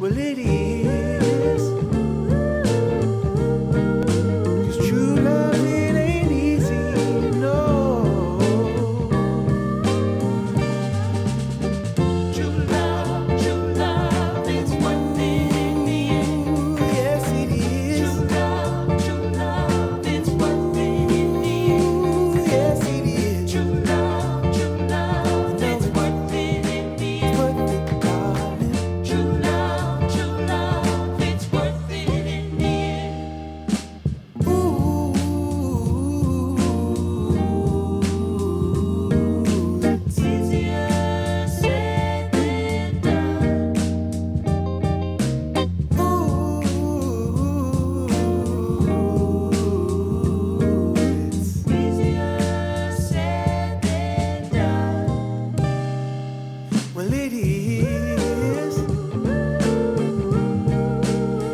Well, it is. 'Cause true love, it ain't easy, no. True love, it's worth it in the end. Yes, it is. True love, it's worth it in the end. Yes, it is. True love, it's worth it in the end. Worth it, darling. True love, it's worth it in the end. Ooh, it's easier said than done. Ooh, it's easier said than done. Well, it is.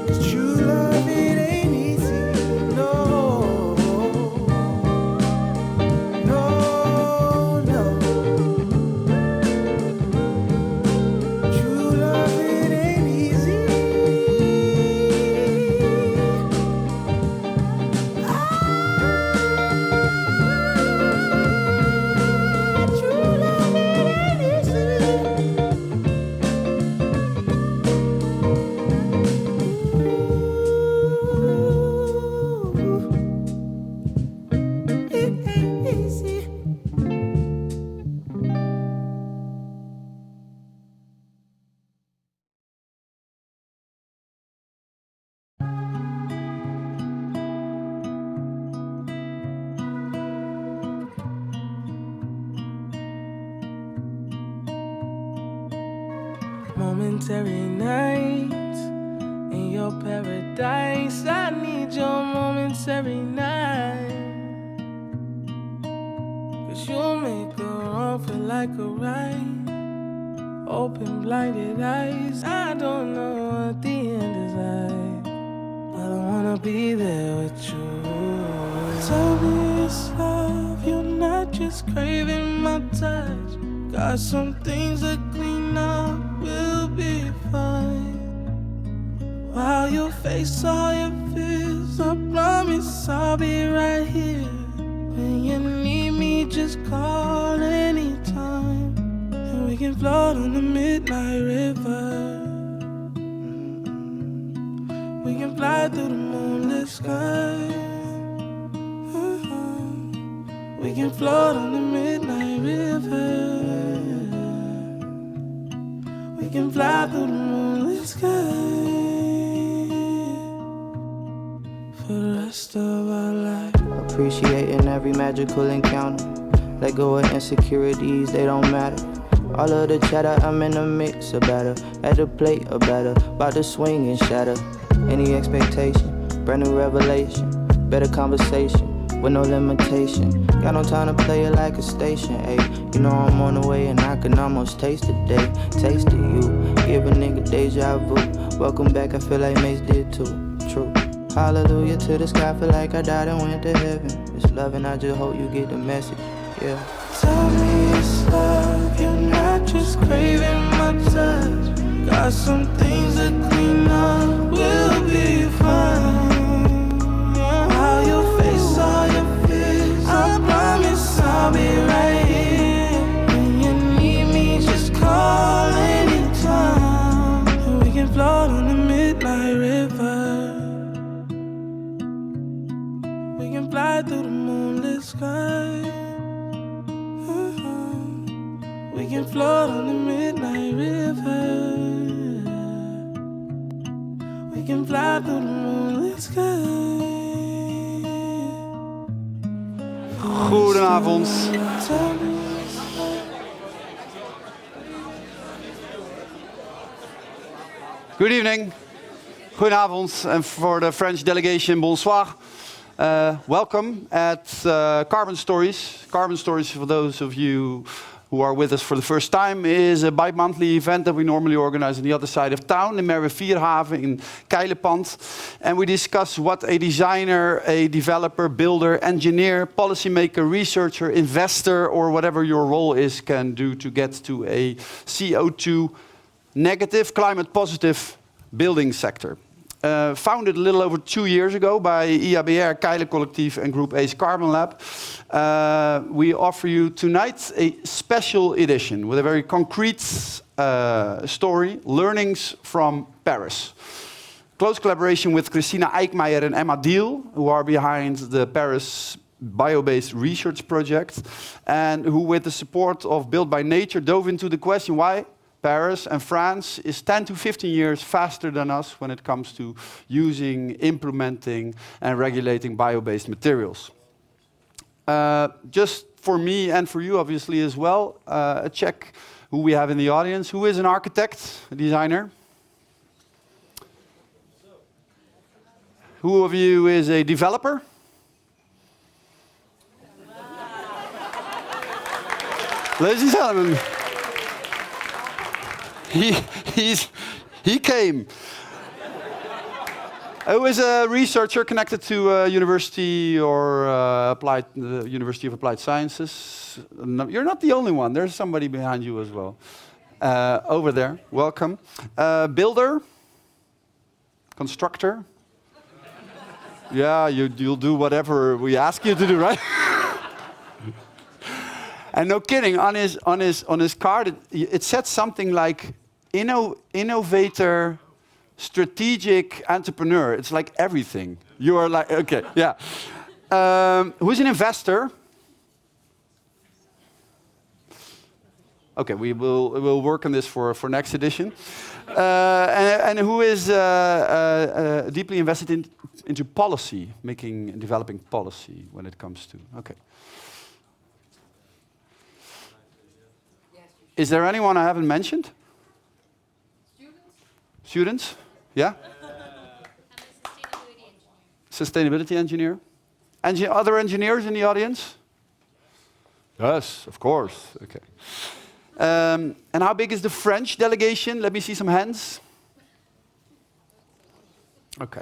'Cause true love, it ain't easy, no. No, no. True love, it ain't easy. True love, it ain't easy. It ain't easy. Momentary nights in your paradise. I need your momentary night. 'Cause you'll make a wrong feel like a right. Open blinded eyes. I don't know what the end is like, but I wanna be there with you. Tell me it's love, you're not just craving my touch. Got some things to clean up, we'll be fine. While you face all your fears, I promise I'll be right here. When you need me, just call anytime. And we can float on the midnight river. We can fly through the moonlit sky. We can float on the midnight river. We can fly through the moonlit sky for the rest of our life. Appreciating every magical encounter. Let go of insecurities, they don't matter. All of the chatter, I'm in the mix, or better. At the plate, or better. About to swing and shatter. Any expectation, brand new revelation. Better conversation, with no limitation. Got no time to play it like a station, ayy. You know I'm on the way and I can almost taste the day. Taste of you, give a nigga deja vu. Welcome back, I feel like Mace did too. True. Hallelujah to the sky, feel like I died and went to heaven. It's love and I just hope you get the message, yeah. Tell me it's love, you're not just craving my touch. Got some things to clean up, we'll be fine. How you face all your fears, I promise I'll be right here. When you need me, just call anytime. And we can float on the midnight river. We can fly through the moonlit sky. We can float on the midnight river. We can fly through the moonlit sky. Goedenavond. Good evening. Goedenavond. And for the French delegation, bonsoir. Welcome at Carbon Stories. Carbon Stories, for those of you who are with us for the first time, is a bi-monthly event that we normally organize on the other side of town in Merwe-Vierhaven in Keilepand. And we discuss what a designer, a developer, builder, engineer, policymaker, researcher, investor, or whatever your role is can do to get to a CO2 negative, climate positive building sector. Founded a little over 2 years ago by IABR, Keile Collectief and Group Ace Carbon Lab. We offer you tonight a special edition with a very concrete story, learnings from Paris. Close collaboration with Christina Eijkmeijer and Emma Deal, who are behind the Paris biobased research project, and who with the support of Built by Nature dove into the question why Paris and France is 10 to 15 years faster than us when it comes to using, implementing and regulating biobased materials. Just for me and for you obviously as well, a check who we have in the audience. Who is an architect, a designer? Who of you is a developer? Ladies and gentlemen, he came. Who is a researcher connected to a university or University of Applied Sciences? No, you're not the only one. There's somebody behind you as well. Over there, welcome. Builder? Constructor? Yeah, you'll do whatever we ask you to do, right? And no kidding, on his card, it said something like innovator, strategic entrepreneur. It's like everything. You are like, okay, yeah. Who's an investor? Okay, we'll work on this for next edition. And who is deeply invested into policy, making and developing policy when it comes to, okay. Is there anyone I haven't mentioned? Students? Yeah? Sustainability engineer. Other engineers in the audience? Yes, of course. Okay. And how big is the French delegation? Let me see some hands. Okay.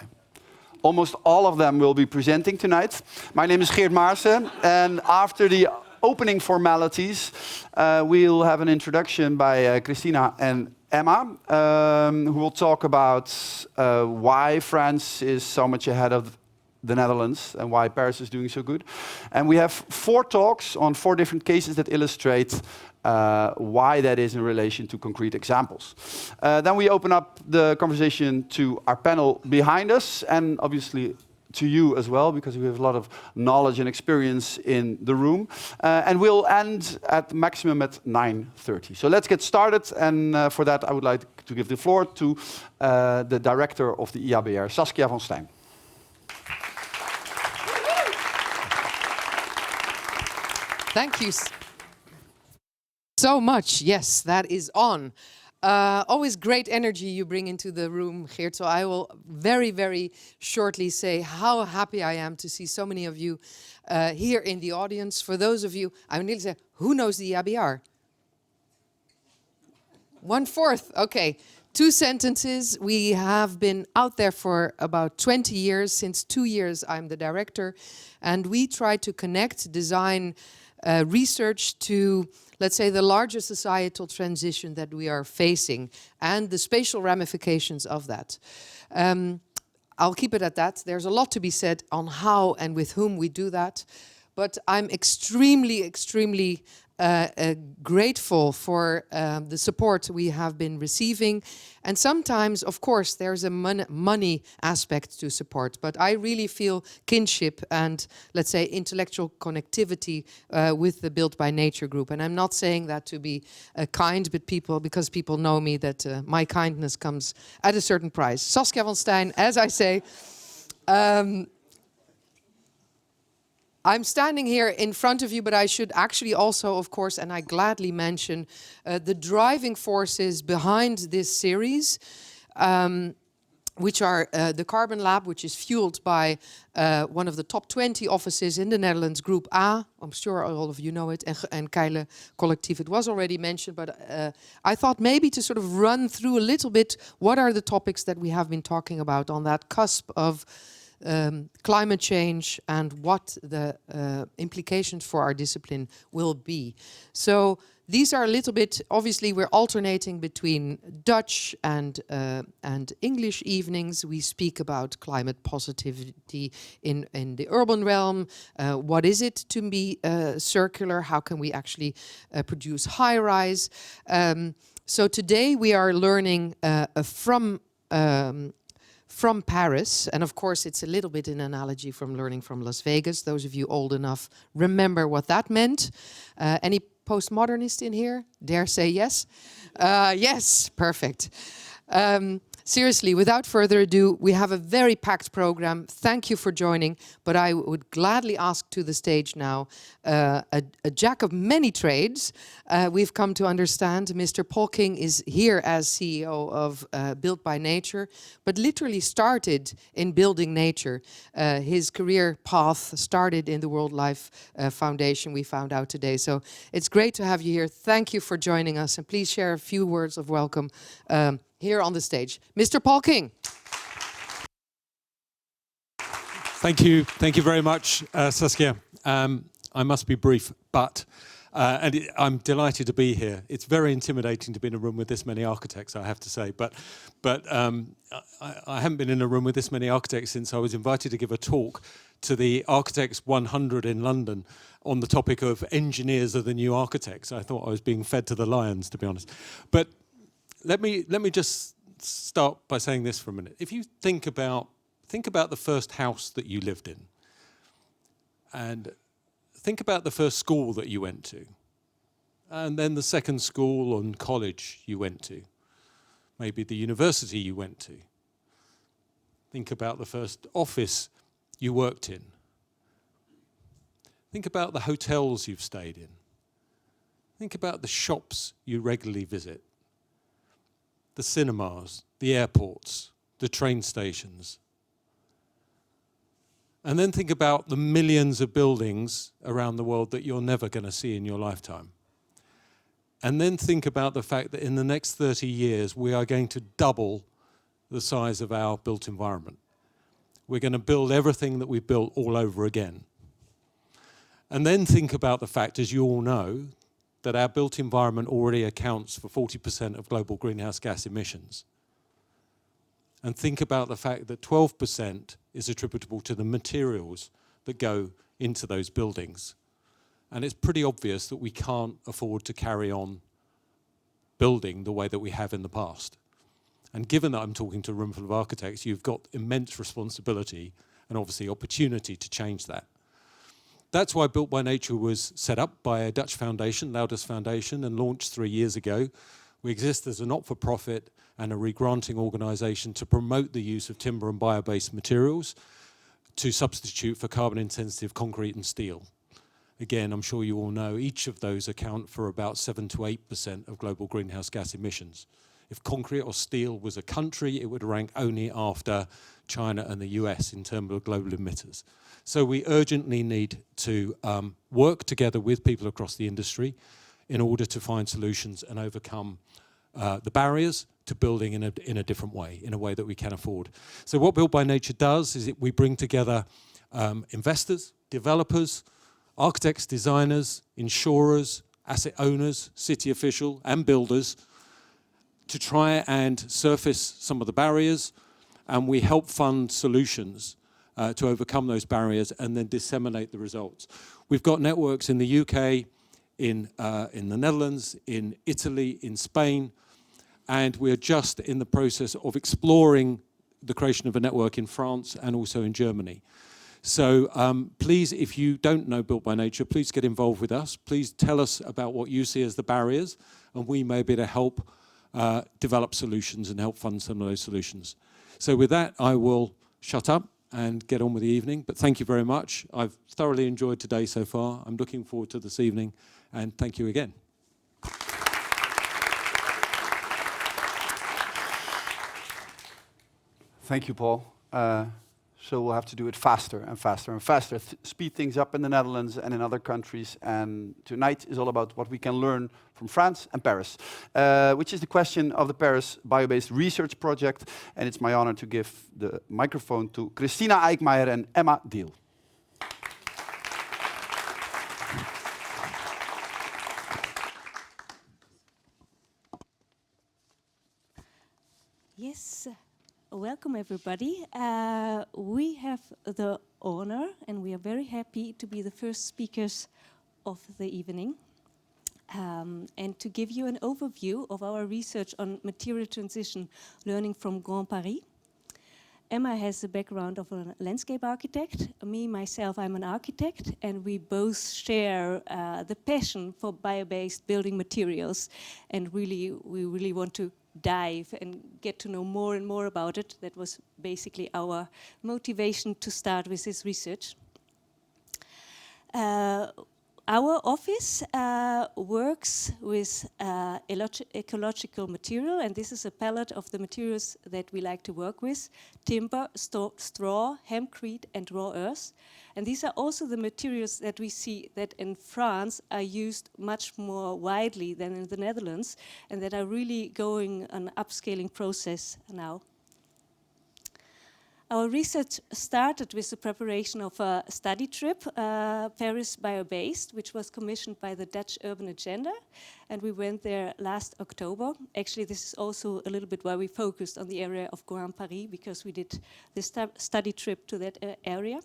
Almost all of them will be presenting tonight. My name is Geert Maarsen, and after the opening formalities, we'll have an introduction by Christina and Emma, who will talk about why France is so much ahead of the Netherlands and why Paris is doing so good. And we have 4 talks on 4 different cases that illustrate why that is in relation to concrete examples. Then we open up the conversation to our panel behind us, and obviously to you as well, because we have a lot of knowledge and experience in the room. And we'll end at maximum at 9:30. So let's get started, and for that I would like to give the floor to the director of the IABR, Saskia van Stijn. Thank you so much. Yes, that is on. Always great energy you bring into the room, Geert. So I will very, very shortly say how happy I am to see so many of you here in the audience. For those of you, I will nearly say, who knows the IABR? 1/4, okay. 2 sentences. We have been out there for about 20 years. Since 2 years, I'm the director. And we try to connect design research to, let's say, the larger societal transition that we are facing and the spatial ramifications of that. I'll keep it at that. There's a lot to be said on how and with whom we do that. But I'm extremely grateful for the support we have been receiving. And sometimes, of course, there's a money aspect to support. But I really feel kinship and, let's say, intellectual connectivity with the Built by Nature group. And I'm not saying that to be kind, but because people know me, that my kindness comes at a certain price. Saskia van Stijn, as I say, I'm standing here in front of you, but I should actually also, of course, and I gladly mention the driving forces behind this series, which are the Carbon Lab, which is fueled by one of the top 20 offices in the Netherlands, Group A. I'm sure all of you know it, and Keile Collectief. It was already mentioned, but I thought maybe to sort of run through a little bit what are the topics that we have been talking about on that cusp of climate change and what the implications for our discipline will be. So these are a little bit, obviously we're alternating between Dutch and English evenings. We speak about climate positivity in the urban realm. What is it to be circular? How can we actually produce high-rise? So today we are learning from Paris, and of course it's a little bit an analogy from learning from Las Vegas. Those of you old enough remember what that meant. Any postmodernist in here? Dare say yes? Yes, perfect. Seriously, without further ado, we have a very packed program. Thank you for joining, but I would gladly ask to the stage now a jack of many trades. We've come to understand Mr. Paul King is here as CEO of Built by Nature, but literally started in building nature. His career path started in the World Life Foundation, we found out today. So it's great to have you here. Thank you for joining us, and please share a few words of welcome here on the stage. Mr. Paul King. Thank you very much, Saskia. I must be brief, but I'm delighted to be here. It's very intimidating to be in a room with this many architects, I have to say, but I haven't been in a room with this many architects since I was invited to give a talk to the Architects 100 in London on the topic of engineers are the new architects. I thought I was being fed to the lions, to be honest. But let me just start by saying this for a minute. If you think about the first house that you lived in, and think about the first school that you went to, and then the second school and college you went to, maybe the university you went to. Think about the first office you worked in. Think about the hotels you've stayed in. Think about the shops you regularly visit. The cinemas, the airports, the train stations. And then think about the millions of buildings around the world that you're never going to see in your lifetime. And then think about the fact that in the next 30 years, we are going to double the size of our built environment. We're going to build everything that we've built all over again. And then think about the fact, as you all know, that our built environment already accounts for 40% of global greenhouse gas emissions. And think about the fact that 12% is attributable to the materials that go into those buildings. And it's pretty obvious that we can't afford to carry on building the way that we have in the past. And given that I'm talking to a room full of architects, you've got immense responsibility and obviously opportunity to change that. That's why Built by Nature was set up by a Dutch foundation, Louders Foundation, and launched 3 years ago. We exist as a not-for-profit and a regranting organisation to promote the use of timber and bio-based materials to substitute for carbon-intensive concrete and steel. Again, I'm sure you all know each of those account for about 7 to 8% of global greenhouse gas emissions. If concrete or steel was a country, it would rank only after China and the US in terms of global emitters. So we urgently need to work together with people across the industry in order to find solutions and overcome the barriers to building in a different way, in a way that we can afford. So what Built by Nature does is we bring together investors, developers, architects, designers, insurers, asset owners, city officials, and builders to try and surface some of the barriers, and we help fund solutions to overcome those barriers and then disseminate the results. We've got networks in the UK, in the Netherlands, in Italy, in Spain, and we're just in the process of exploring the creation of a network in France and also in Germany. So please, if you don't know Built by Nature, please get involved with us. Please tell us about what you see as the barriers, and we may be able to help develop solutions and help fund some of those solutions. So with that, I will shut up and get on with the evening. But thank you very much. I've thoroughly enjoyed today so far. I'm looking forward to this evening, and thank you again. Thank you, Paul. So we'll have to do it faster and faster and faster. Speed things up in the Netherlands and in other countries. And tonight is all about what we can learn from France and Paris, which is the question of the Paris Biobased Research Project. And it's my honor to give the microphone to Christina Eijkmeijer and Emma Deel. Yes, welcome everybody. We have the honor and we are very happy to be the first speakers of the evening and to give you an overview of our research on material transition learning from Grand Paris. Emma has the background of a landscape architect. Me, myself, I'm an architect, and we both share the passion for bio-based building materials. And we really want to dive and get to know more and more about it. That was basically our motivation to start with this research. Our office works with ecological material, and this is a palette of the materials that we like to work with: timber, straw, hempcrete, and raw earth. And these are also the materials that we see that in France are used much more widely than in the Netherlands, and that are really going an upscaling process now. Our research started with the preparation of a study trip, Paris Biobased, which was commissioned by the Dutch Urban Agenda, and we went there last October. Actually, this is also a little bit why we focused on the area of Grand Paris, because we did this study trip to that area.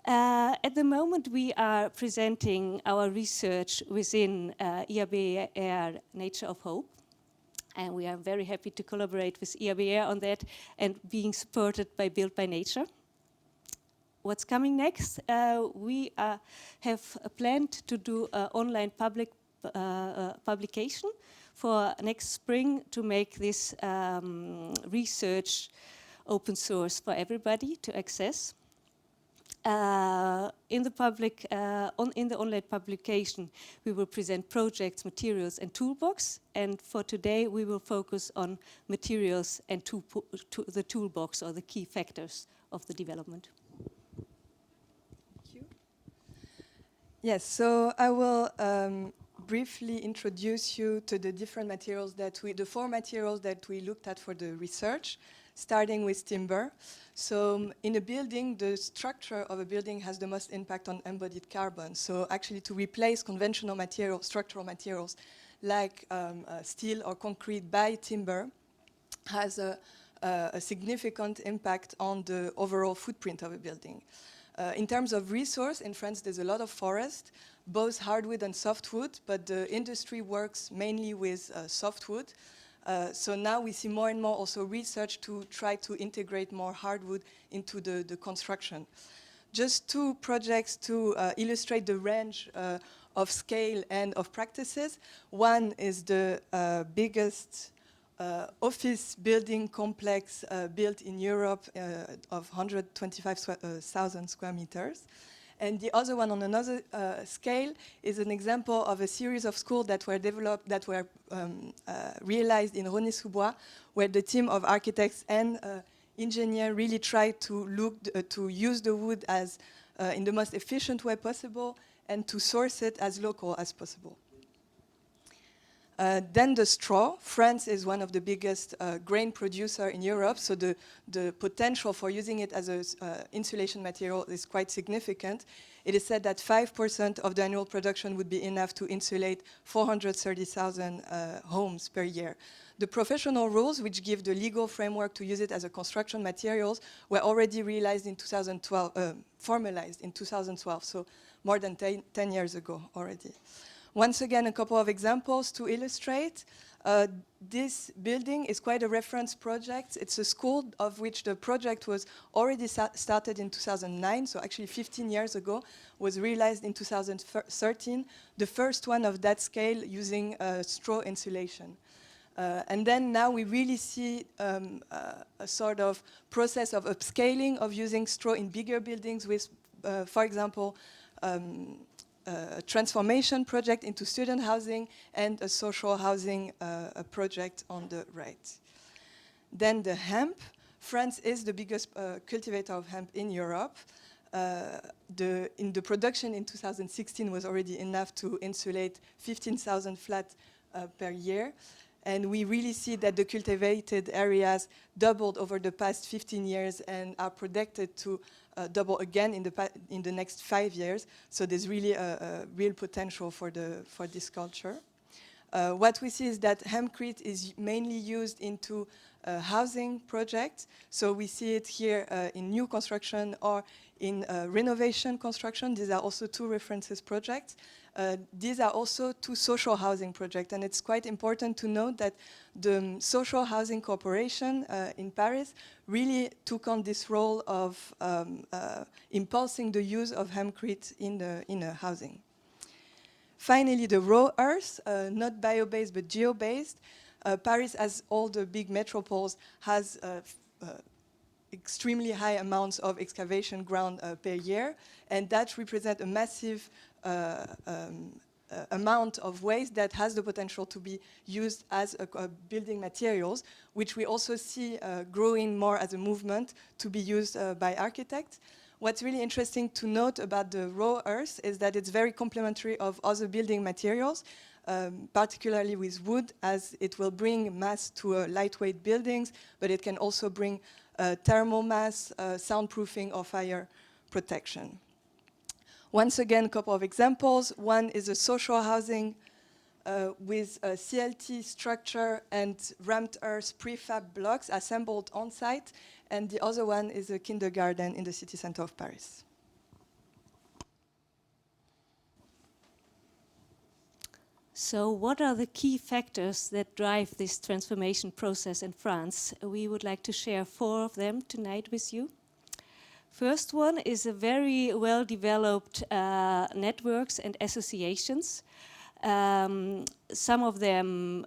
At the moment, we are presenting our research within IABR Nature of Hope. And we are very happy to collaborate with IABR on that and being supported by Build by Nature. What's coming next? We have planned to do an online publication for next spring to make this research open source for everybody to access. In the online publication, we will present projects, materials, and toolbox. And for today, we will focus on materials and the toolbox, or the key factors of the development. Thank you. Yes, so I will briefly introduce you to the different materials the 4 materials that we looked at for the research, starting with timber. So in a building, the structure of a building has the most impact on embodied carbon. So actually to replace conventional structural materials like steel or concrete by timber has a significant impact on the overall footprint of a building. In terms of resource, in France there's a lot of forest, both hardwood and softwood, but the industry works mainly with softwood. So now we see more and more also research to try to integrate more hardwood into the construction. Just 2 projects to illustrate the range of scale and of practices. One is the biggest office building complex built in Europe of 125,000 square meters. And the other one on another scale is an example of a series of schools that were developed, that were realized in Rosny-sous-Bois, where the team of architects and engineers really tried to to use the wood as in the most efficient way possible and to source it as local as possible. Then the straw. France is one of the biggest grain producer in Europe, so the potential for using it as an insulation material is quite significant. It is said that 5% of the annual production would be enough to insulate 430,000 homes per year. The professional rules, which give the legal framework to use it as a construction materials, were already realized in 2012, formalized in 2012, so more than 10 years ago already. Once again, a couple of examples to illustrate. This building is quite a reference project. It's a school of which the project was already started in 2009, so actually 15 years ago, was realized in 2013, the first one of that scale using straw insulation. And then now we really see a sort of process of upscaling of using straw in bigger buildings with, for example, a transformation project into student housing and a social housing project on the right. Then the hemp. France is the biggest cultivator of hemp in Europe. In the production in 2016 was already enough to insulate 15,000 flats per year. And we really see that the cultivated areas doubled over the past 15 years and are projected to double again in the next 5 years. So there's really a real potential for this culture. What we see is that hempcrete is mainly used into housing projects. So we see it here in new construction or in renovation construction. These are also two references projects. These are also two social housing projects, and it's quite important to note that the Social Housing Corporation in Paris really took on this role of impulsing the use of hempcrete in the housing. Finally, the raw earth, not bio-based but geo-based. Paris, as all the big metropoles, has extremely high amounts of excavation ground per year, and that represents a massive amount of waste that has the potential to be used as building materials, which we also see growing more as a movement to be used by architects. What's really interesting to note about the raw earth is that it's very complementary of other building materials, particularly with wood, as it will bring mass to lightweight buildings, but it can also bring thermal mass, soundproofing, or fire protection. Once again, a couple of examples. One is a social housing with a CLT structure and ramped earth prefab blocks assembled on site, and the other one is a kindergarten in the city center of Paris. So what are the key factors that drive this transformation process in France? We would like to share 4 of them tonight with you. First one is a very well-developed networks and associations. Some of them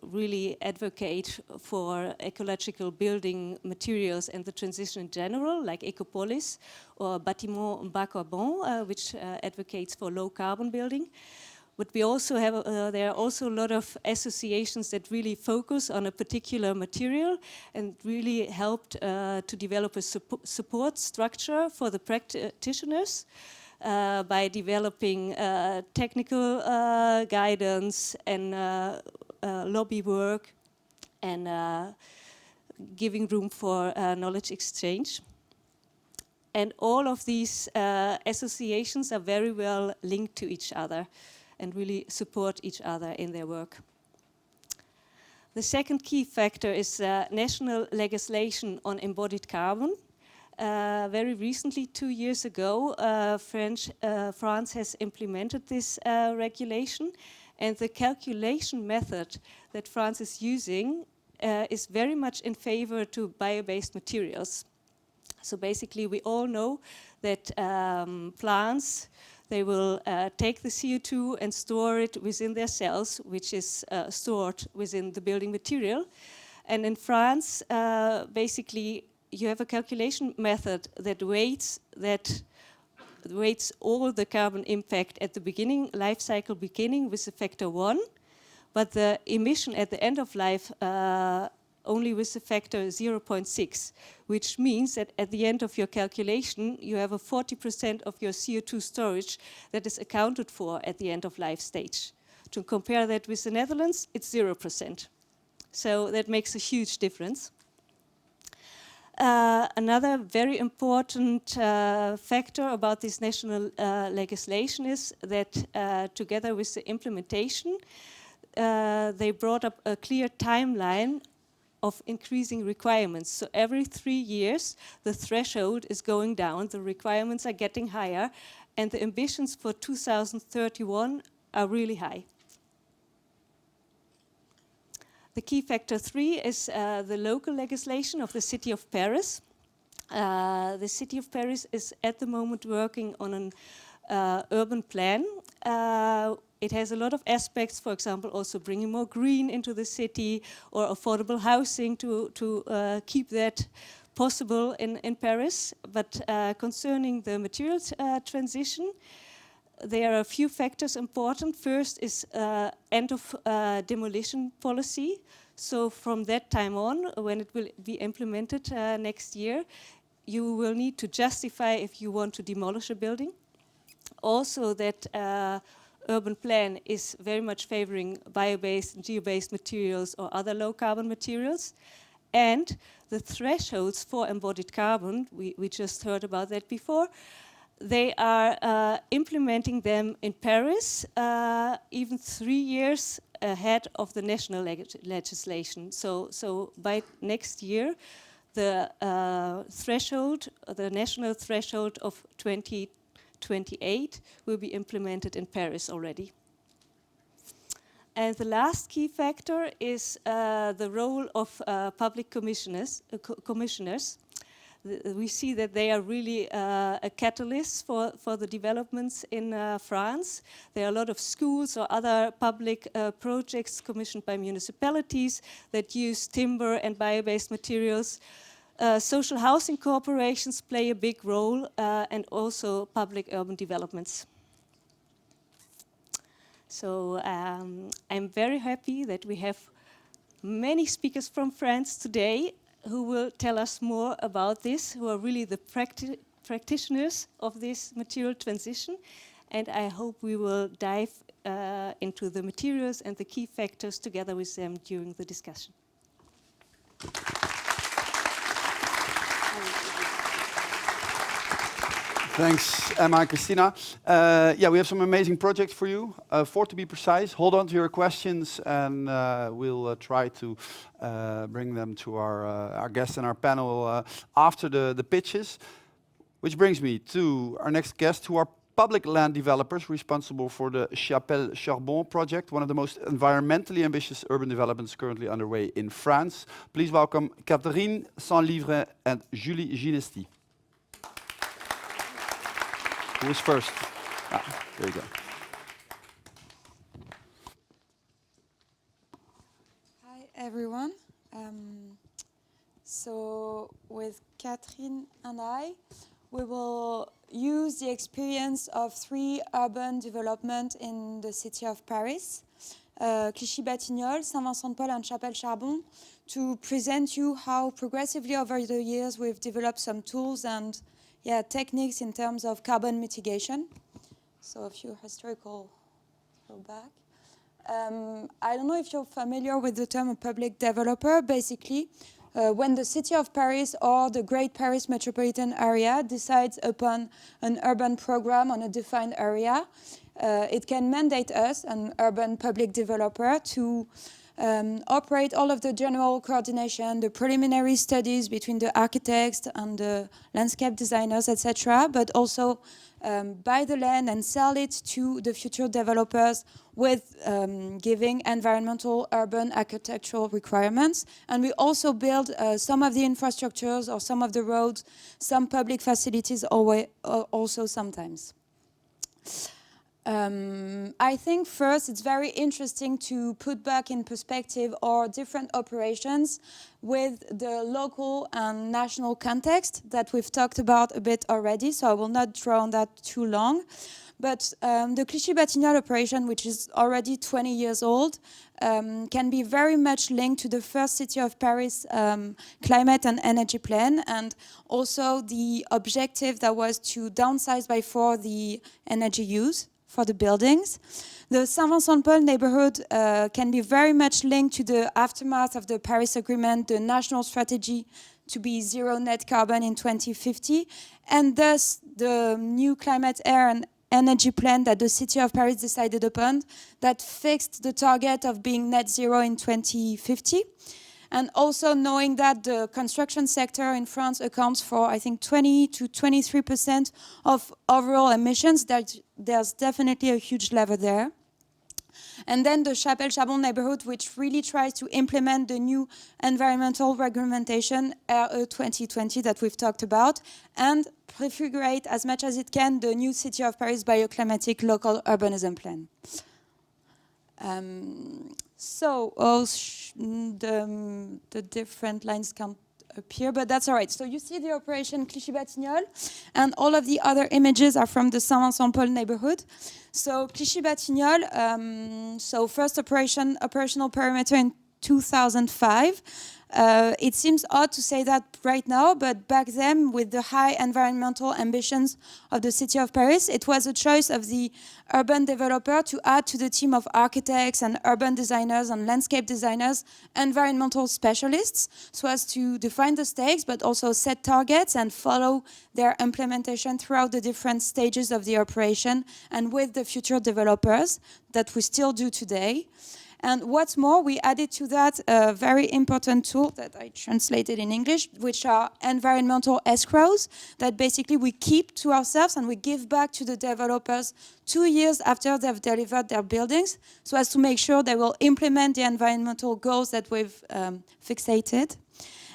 really advocate for ecological building materials and the transition in general, like Ecopolis or Bâtiment Bas Carbone, which advocates for low carbon building. But we also have, there are also a lot of associations that really focus on a particular material and really helped to develop a support structure for the practitioners by developing technical guidance and lobby work and giving room for knowledge exchange. And all of these associations are very well linked to each other and really support each other in their work. The second key factor is national legislation on embodied carbon. Very recently, 2 years ago, France has implemented this regulation, and the calculation method that France is using is very much in favor to bio-based materials. So basically, we all know that plants, they will take the CO2 and store it within their cells, which is stored within the building material. And in France, basically, you have a calculation method that weights all the carbon impact at the beginning, life cycle beginning with a factor 1, but the emission at the end of life only with a factor 0.6, which means that at the end of your calculation, you have a 40% of your CO2 storage that is accounted for at the end of life stage. To compare that with the Netherlands, it's 0%. So that makes a huge difference. Another very important factor about this national legislation is that together with the implementation, they brought up a clear timeline of increasing requirements. So every 3 years, the threshold is going down, the requirements are getting higher, and the ambitions for 2031 are really high. The key factor 3 is the local legislation of the city of Paris. The city of Paris is at the moment working on an urban plan. It has a lot of aspects, for example, also bringing more green into the city or affordable housing to keep that possible in Paris. But concerning the materials transition, there are a few factors important. First is end of demolition policy. So from that time on, when it will be implemented next year, you will need to justify if you want to demolish a building. Also that urban plan is very much favoring bio-based and geo-based materials or other low-carbon materials. And the thresholds for embodied carbon, we just heard about that before, they are implementing them in Paris, even 3 years ahead of the national legislation. So by next year, the national threshold of 2028 will be implemented in Paris already. And the last key factor is the role of public commissioners. We see that they are really a catalyst for the developments in France. There are a lot of schools or other public projects commissioned by municipalities that use timber and bio-based materials. Social housing corporations play a big role, and also public urban developments. So I'm very happy that we have many speakers from France today who will tell us more about this, who are really the practitioners of this material transition. And I hope we will dive into the materials and the key factors together with them during the discussion. Thanks, Emma and Christina. Yeah, we have some amazing projects for you. 4 to be precise. Hold on to your questions, and we'll try to bring them to our guests and our panel after the pitches. Which brings me to our next guest, who are public land developers responsible for the Chapelle Charbon project, one of the most environmentally ambitious urban developments currently underway in France. Please welcome Catherine Saint-Livre and Julie Ginesti. Who is first? There you go. Hi, everyone. So with Catherine and I, we will use the experience of 3 urban developments in the city of Paris, Clichy-Batignolles, Saint-Vincent-de-Paul, and Chapelle Charbon, to present you how progressively over the years we've developed some tools and techniques in terms of carbon mitigation. So a few historical go back. I don't know if you're familiar with the term public developer. Basically, when the city of Paris or the Great Paris metropolitan area decides upon an urban program on a defined area, it can mandate us, an urban public developer, to operate all of the general coordination, the preliminary studies between the architects and the landscape designers, etc., but also buy the land and sell it to the future developers with giving environmental urban architectural requirements. And we also build some of the infrastructures or some of the roads, some public facilities also sometimes. I think first it's very interesting to put back in perspective our different operations with the local and national context that we've talked about a bit already, so I will not draw on that too long. But the Clichy-Batignolles operation, which is already 20 years old, can be very much linked to the first City of Paris climate and energy plan, and also the objective that was to downsize by 4 the energy use for the buildings. The Saint-Vincent-de-Paul neighborhood can be very much linked to the aftermath of the Paris Agreement, the national strategy to be zero net carbon in 2050, and thus the new climate, air and energy plan that the City of Paris decided upon that fixed the target of being net zero in 2050. And also knowing that the construction sector in France accounts for, I think, 20 to 23% of overall emissions, there's definitely a huge lever there. And then the Chapelle Charbon neighborhood, which really tries to implement the new environmental regulation, RE 2020, that we've talked about, and prefigurate as much as it can the new City of Paris bioclimatic local urbanism plan. So the different lines can't appear, but that's all right. So you see the operation Clichy-Batignolles, and all of the other images are from the Saint-Vincent-de-Paul neighborhood. So Clichy-Batignolles, so first operational perimeter in 2005. It seems odd to say that right now, but back then, with the high environmental ambitions of the city of Paris, it was a choice of the urban developer to add to the team of architects and urban designers and landscape designers environmental specialists, so as to define the stakes, but also set targets and follow their implementation throughout the different stages of the operation and with the future developers that we still do today. And what's more, we added to that a very important tool that I translated in English, which are environmental escrows that basically we keep to ourselves and we give back to the developers 2 years after they've delivered their buildings, so as to make sure they will implement the environmental goals that we've fixated.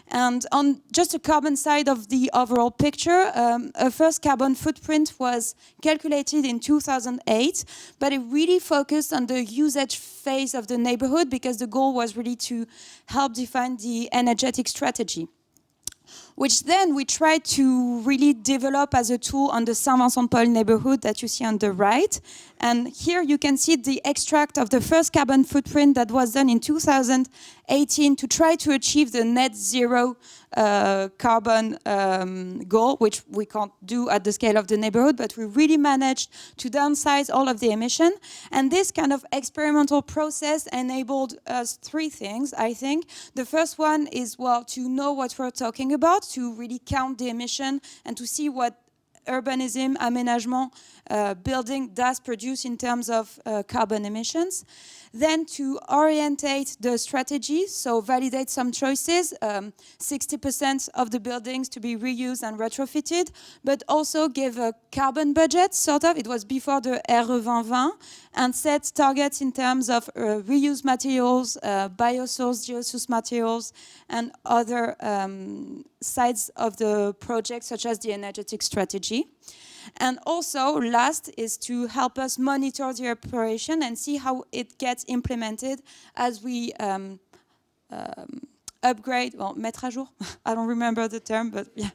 And on just a carbon side of the overall picture, a first carbon footprint was calculated in 2008, but it really focused on the usage phase of the neighborhood because the goal was really to help define the energetic strategy, which then we tried to really develop as a tool on the Saint-Vincent-Paul neighborhood that you see on the right. And here you can see the extract of the first carbon footprint that was done in 2018 to try to achieve the net zero carbon goal, which we can't do at the scale of the neighborhood, but we really managed to downsize all of the emission. And this kind of experimental process enabled us 3 things, I think. The first one is, well, to know what we're talking about, to really count the emission and to see what urbanism, aménagement, building does produce in terms of carbon emissions. Then to orientate the strategy, so validate some choices, 60% of the buildings to be reused and retrofitted, but also give a carbon budget, sort of. It was before the RE 2020, and set targets in terms of reused materials, biosourced, geosourced materials, and other sides of the project, such as the energetic strategy. And also, last is to help us monitor the operation and see how it gets implemented as we upgrade, well, mettre à jour, I don't remember the term, but yeah.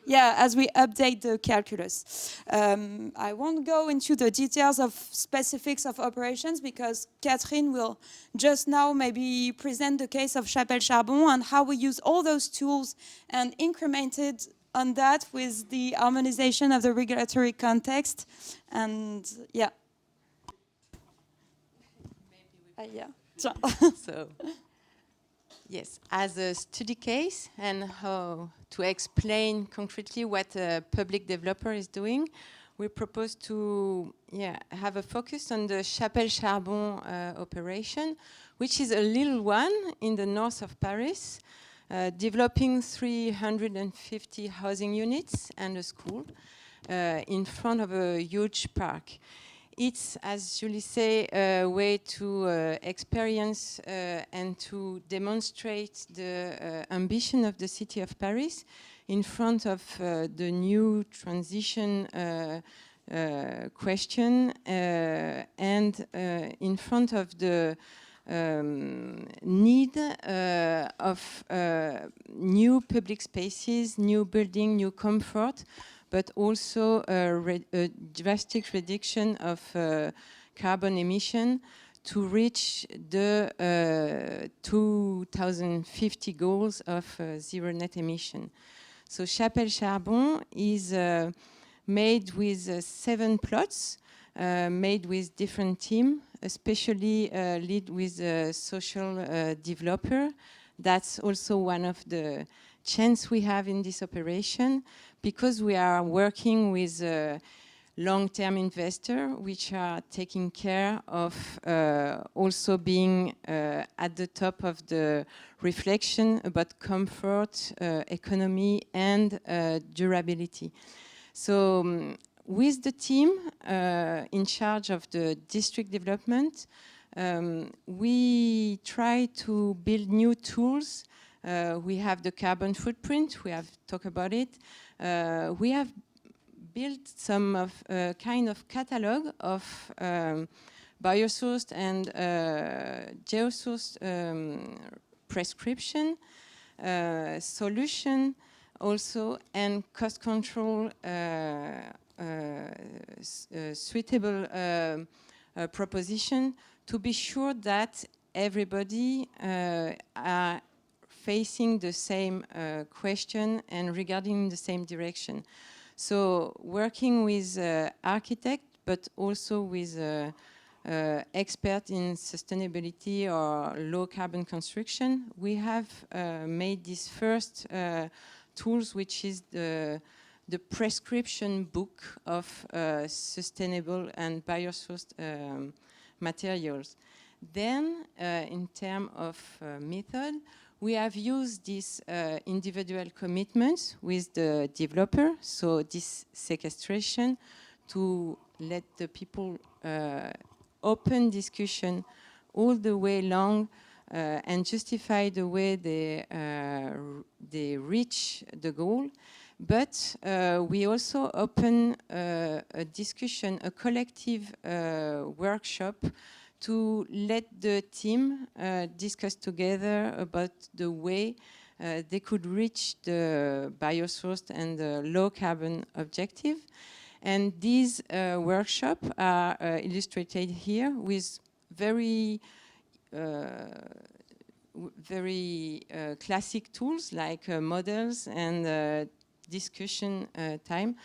Yeah, as we update the calculus. I won't go into the details of specifics of operations because Catherine will just now maybe present the case of Chapelle Charbon and how we use all those tools and incremented on that with the harmonization of the regulatory context. And yeah. Yeah. So, yes, as a study case and how to explain concretely what a public developer is doing, we propose to have a focus on the Chapelle Charbon operation, which is a little one in the north of Paris, developing 350 housing units and a school in front of a huge park. It's, as Julie say, a way to experience and to demonstrate the ambition of the city of Paris in front of the new transition question and in front of the need of new public spaces, new building, new comfort, but also a drastic reduction of carbon emission to reach the 2050 goals of zero net emission. So Chapelle Charbon is made with 7 plots, made with different teams, especially lead with a social developer. That's also one of the chances we have in this operation, because we are working with a long-term investor, which are taking care of also being at the top of the reflection about comfort, economy, and durability. So with the team in charge of the district development, we try to build new tools. We have the carbon footprint, we have talked about it. We have built some of kind of catalog of biosourced and geosourced prescription, solution also, and cost control suitable proposition to be sure that everybody are facing the same question and regarding the same direction. So working with architects, but also with experts in sustainability or low carbon construction, we have made this first tools, which is the prescription book of sustainable and biosourced materials. Then, in terms of method, we have used this individual commitments with the developer, so this sequestration, to let the people open discussion all the way long and justify the way they reach the goal. But we also open a discussion, a collective workshop to let the team discuss together about the way they could reach the biosourced and the low carbon objective. And these workshops are illustrated here with very classic tools like models and discussion time.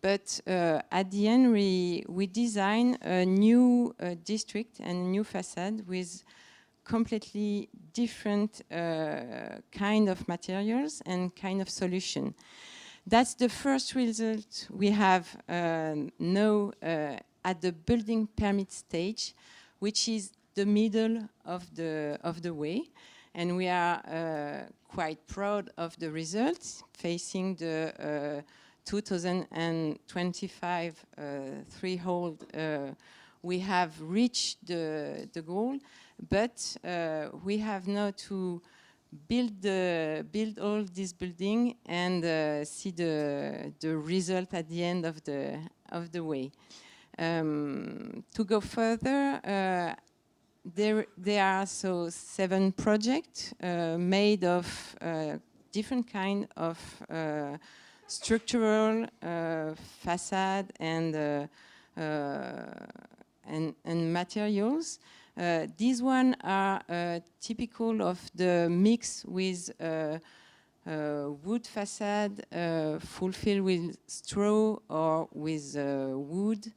But at the end, we design a new district and a new facade with completely different kind of materials and kind of solution. That's the first result we have now at the building permit stage, which is the middle of the way. And we are quite proud of the results, facing the 2025 threshold. We have reached the goal, but we have now to build all this building and see the result at the end of the way. To go further, there are so 7 projects made of different kind of structural facade and materials. These ones are typical of the mix with wood facade fulfilled with straw or with wood.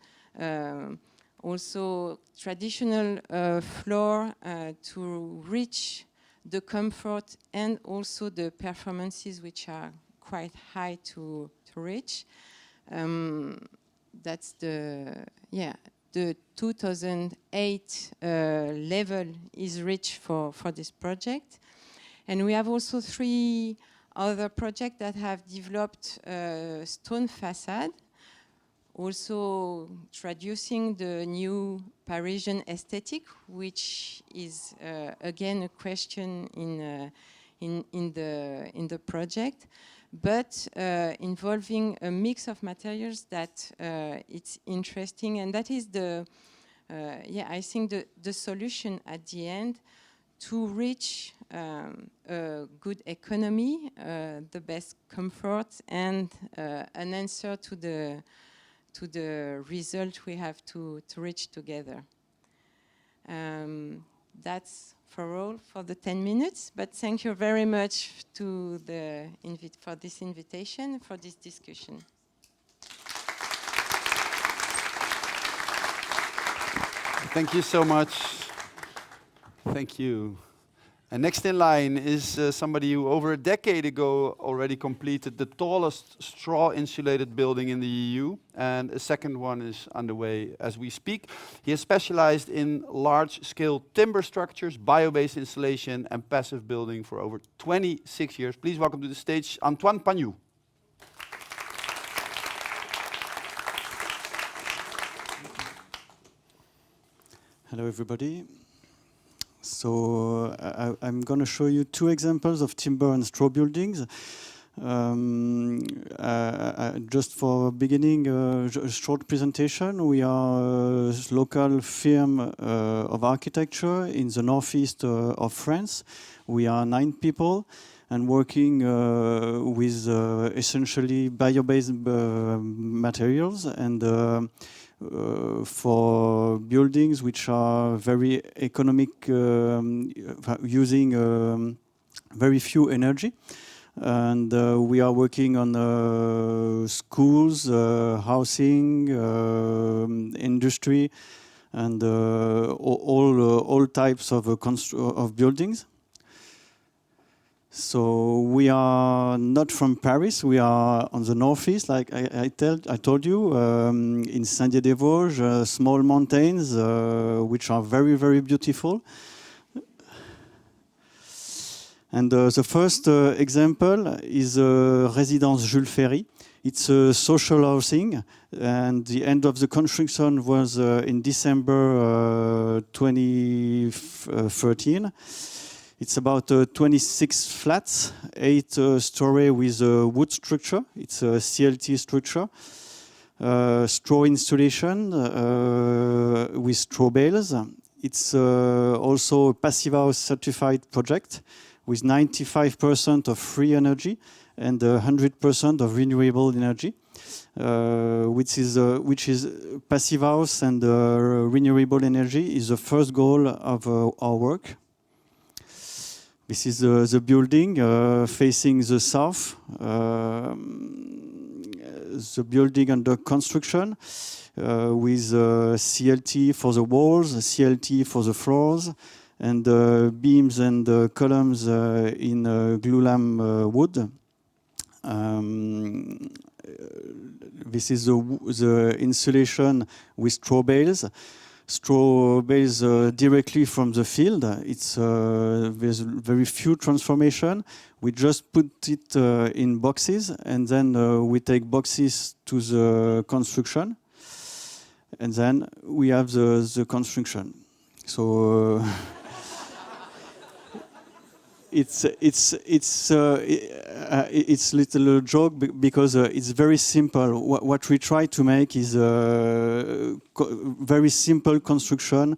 Also traditional floor to reach the comfort and also the performances, which are quite high to reach. That's the 2008 level is reached for this project. And we have also 3 other projects that have developed stone facade, also traducing the new Parisian aesthetic, which is again a question in the project, but involving a mix of materials that it's interesting, and that is I think the solution at the end to reach a good economy, the best comfort, and an answer to the result we have to reach together. That's for all for the 10 minutes, but thank you very much to for this invitation, for this discussion. Thank you so much. Thank you. And next in line is somebody who over a decade ago already completed the tallest straw-insulated building in the EU, and a second one is underway as we speak. He has specialized in large-scale timber structures, bio-based installation, and passive building for over 26 years. Please welcome to the stage Antoine Pagnou. Hello, everybody. So I'm going to show you 2 examples of timber and straw buildings. Just for beginning, a short presentation. We are a local firm of architecture in the northeast of France. We are 9 people and working with essentially bio-based materials and for buildings which are very economic, using very few energy. And we are working on schools, housing, industry, and all types of buildings. So we are not from Paris. We are on the northeast, like I told you, in Saint-Dié-des-Vosges, small mountains, which are very, very beautiful. And the first example is Résidence Jules Ferry. It's a social housing, and the end of the construction was in December 2013. It's about 26 flats, 8 story with a wood structure. It's a CLT structure. Straw installation with straw bales. It's also a passive house certified project with 95% of free energy and 100% of renewable energy, which is passive house and renewable energy is the first goal of our work. This is the building facing the south. The building under construction with CLT for the walls, CLT for the floors, and beams and columns in glulam wood. This is the insulation with straw bales. Straw bales directly from the field. There's very few transformation. We just put it in boxes, and then we take boxes to the construction, and then we have the construction. So it's little joke because it's very simple. What we try to make is very simple construction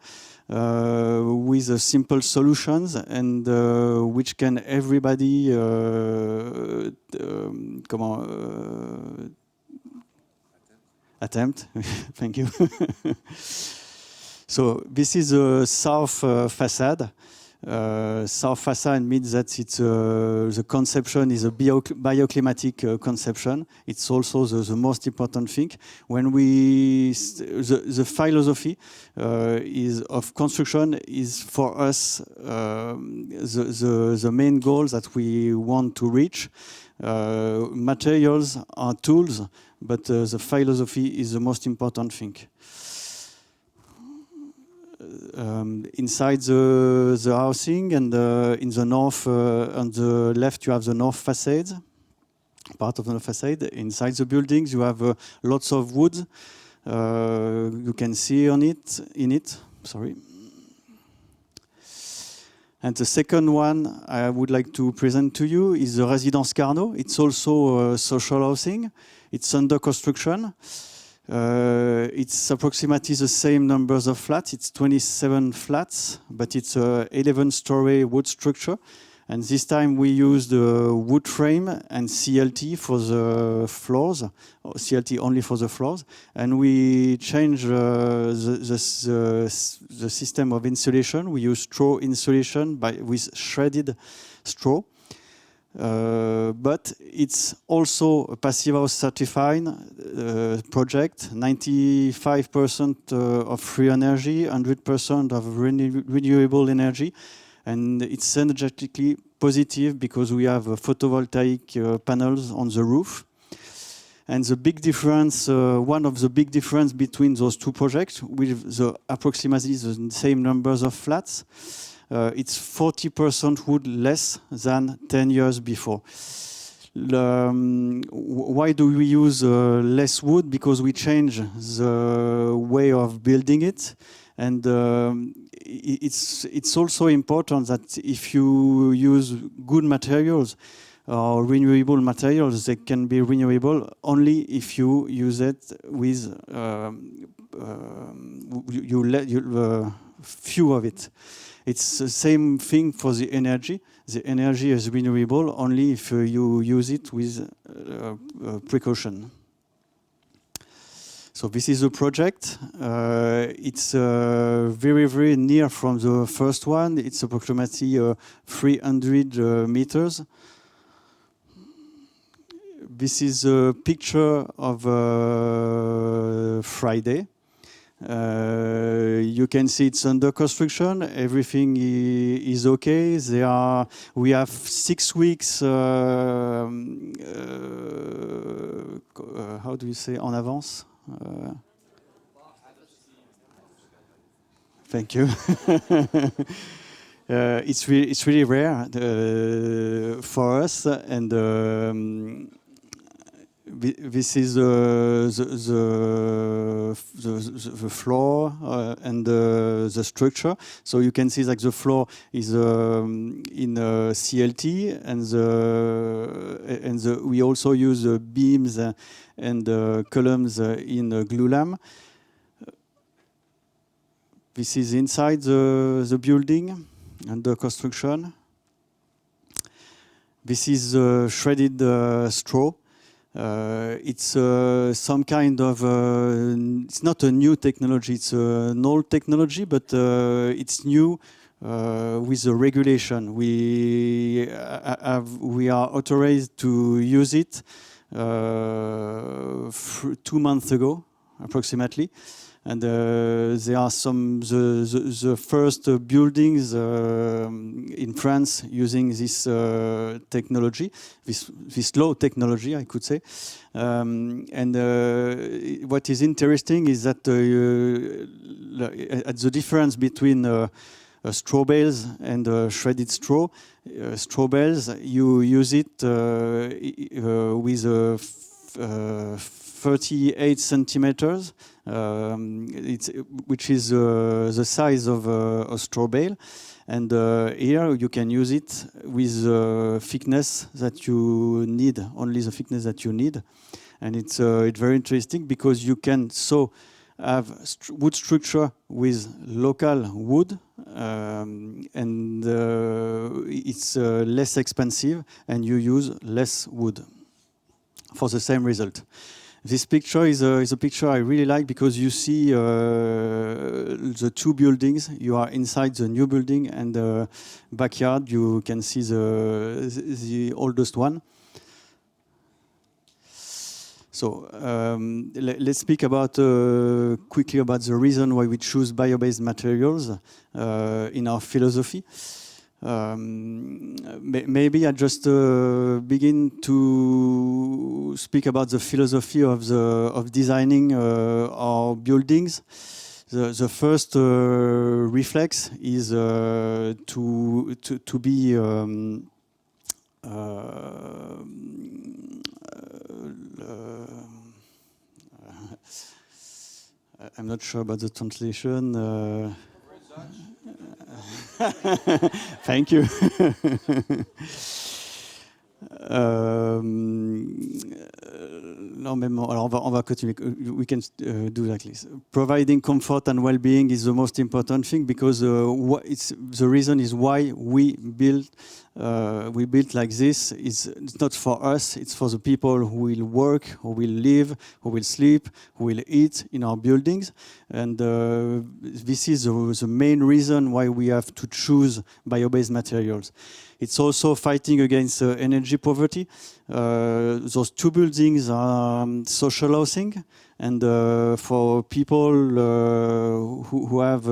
with simple solutions, and which can everybody attempt. Thank you. So this is a south facade. South facade means that it's the conception is a bioclimatic conception. It's also the most important thing. When the philosophy is of construction is for us the main goals that we want to reach. Materials are tools, but the philosophy is the most important thing. Inside the housing, and in the north, on the left, you have the north facade, part of the facade. Inside the buildings, you have lots of wood. You can see in it. Sorry. And the second one I would like to present to you is the Résidence Carnot. It's also social housing. It's under construction. It's approximately the same numbers of flats. It's 27 flats, but it's a 11-story wood structure. And this time we used wood frame and CLT for the floors, or CLT only for the floors. And we changed the system of insulation. We use straw insulation with shredded straw. But it's also a passive house certified project, 95% of free energy, 100% of renewable energy, and it's energetically positive because we have photovoltaic panels on the roof. And the big difference, one of the big difference between those two projects, with approximately the same numbers of flats, it's 40% wood less than 10 years before. Why do we use less wood? Because we change the way of building it, and it's also important that if you use good materials or renewable materials, they can be renewable only if you use it with few of it. It's the same thing for the energy. The energy is renewable only if you use it with precaution. So this is a project. It's very, very near from the first one. It's approximately 300 meters. This is a picture of Friday. You can see it's under construction. Everything is okay. We have 6 weeks. How do you say en avance? Thank you. It's really rare for us, and this is the floor and the structure. So you can see that the floor is in CLT, and we also use beams and columns in glulam. This is inside the building under construction. This is shredded straw. It's some kind of, it's not a new technology, it's an old technology, but it's new with the regulation. We are authorized to use it 2 months ago, approximately. And there are the first buildings in France using this technology, this low technology, I could say. And what is interesting is that at the difference between straw bales and shredded straw, straw bales, you use it with 38 centimeters, which is the size of a straw bale. And here you can use it with thickness that you need, only the thickness that you need. And it's very interesting because you can have wood structure with local wood, and it's less expensive, and you use less wood for the same result. This picture is a picture I really like because you see the 2 buildings. You are inside the new building, and the backyard you can see the oldest one. So let's speak about quickly about the reason why we choose bio-based materials in our philosophy. Maybe I just begin to speak about the philosophy of designing our buildings. The first reflex is to be I'm not sure about the translation. Thank you. Non, mais alors on va continuer. We can do like this. Providing comfort and well-being is the most important thing because the reason is why we build like this. It's not for us. It's for the people who will work, who will live, who will sleep, who will eat in our buildings. And this is the main reason why we have to choose bio-based materials. It's also fighting against energy poverty. Those 2 buildings are social housing, and for people who have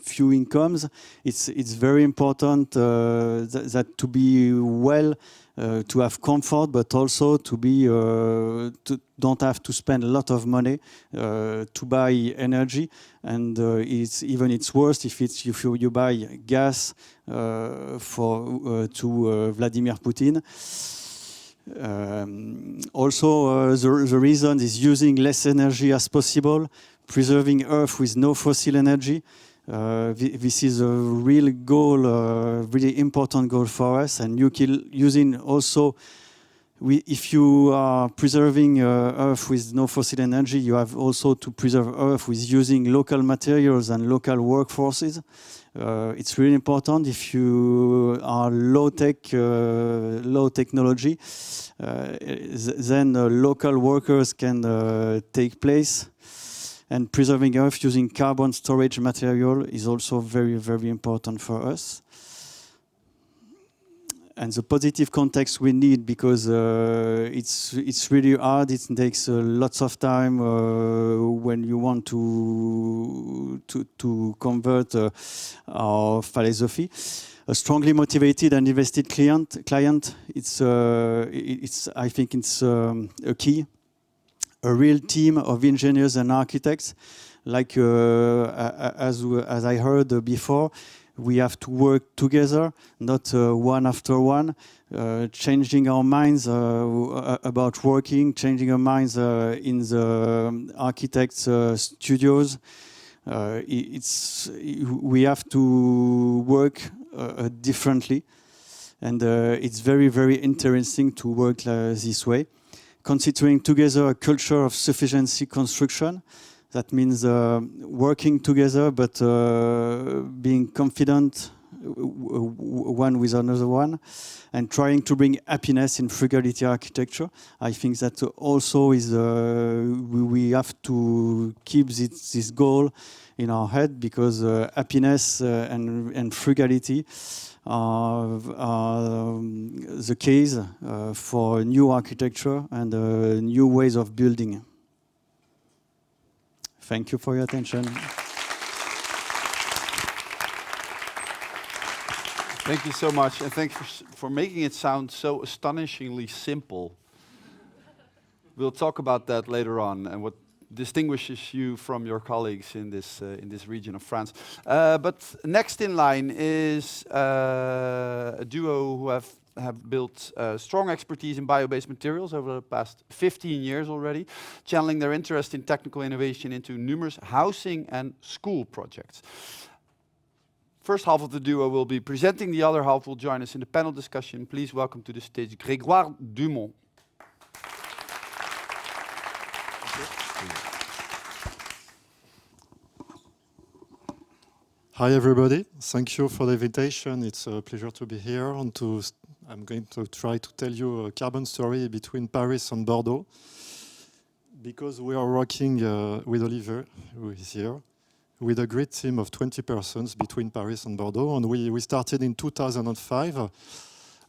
few incomes, it's very important that to be well, to have comfort, but also to be don't have to spend a lot of money to buy energy, and it's worse if you buy gas to Vladimir Putin. Also, the reason is using less energy as possible, preserving Earth with no fossil energy. This is a real goal, really important goal for us, and using also. If you are preserving Earth with no fossil energy, you have also to preserve Earth with using local materials and local workforces. It's really important if you are low technology, then local workers can take place. And preserving Earth using carbon storage material is also very, very important for us. And the positive context we need, because it's really hard. It takes lots of time when you want to convert our philosophy. A strongly motivated and invested client. It's I think it's a key. A real team of engineers and architects, like as I heard before. We have to work together, not one after one, changing our minds about working, changing our minds in the architects' studios. We have to work differently, and it's very, very interesting to work this way. Considering together a culture of sufficiency construction. That means working together, but being confident one with another one, and trying to bring happiness in frugality architecture. I think that also is we have to keep this goal in our head, because happiness and frugality are the case for new architecture and new ways of building. Thank you for your attention. Thank you so much, and thanks for making it sound so astonishingly simple. We'll talk about that later on, and what distinguishes you from your colleagues in this region of France. But next in line is a duo who have built strong expertise in bio-based materials over the past 15 years already, channeling their interest in technical innovation into numerous housing and school projects. First half of the duo will be presenting, the other half will join us in the panel discussion. Please welcome to the stage Grégoire Dumont. Hi everybody, thank you for the invitation. It's a pleasure to be here, and I'm going to try to tell you a carbon story between Paris and Bordeaux, because we are working with Oliver, who is here, with a great team of 20 persons between Paris and Bordeaux, and we started in 2005.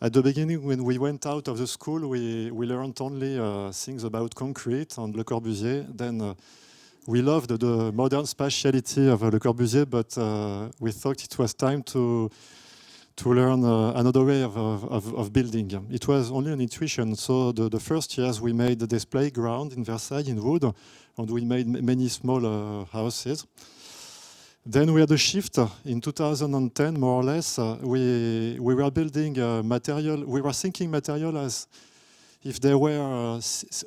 At the beginning, when we went out of the school, we learned only things about concrete and Le Corbusier. Then we loved the modern spatiality of Le Corbusier, but we thought it was time to learn another way of building. It was only an intuition. So the first years we made this playground in Versailles in wood, and we made many small houses. Then we had a shift in 2010, more or less. We were building material. We were thinking material as if there were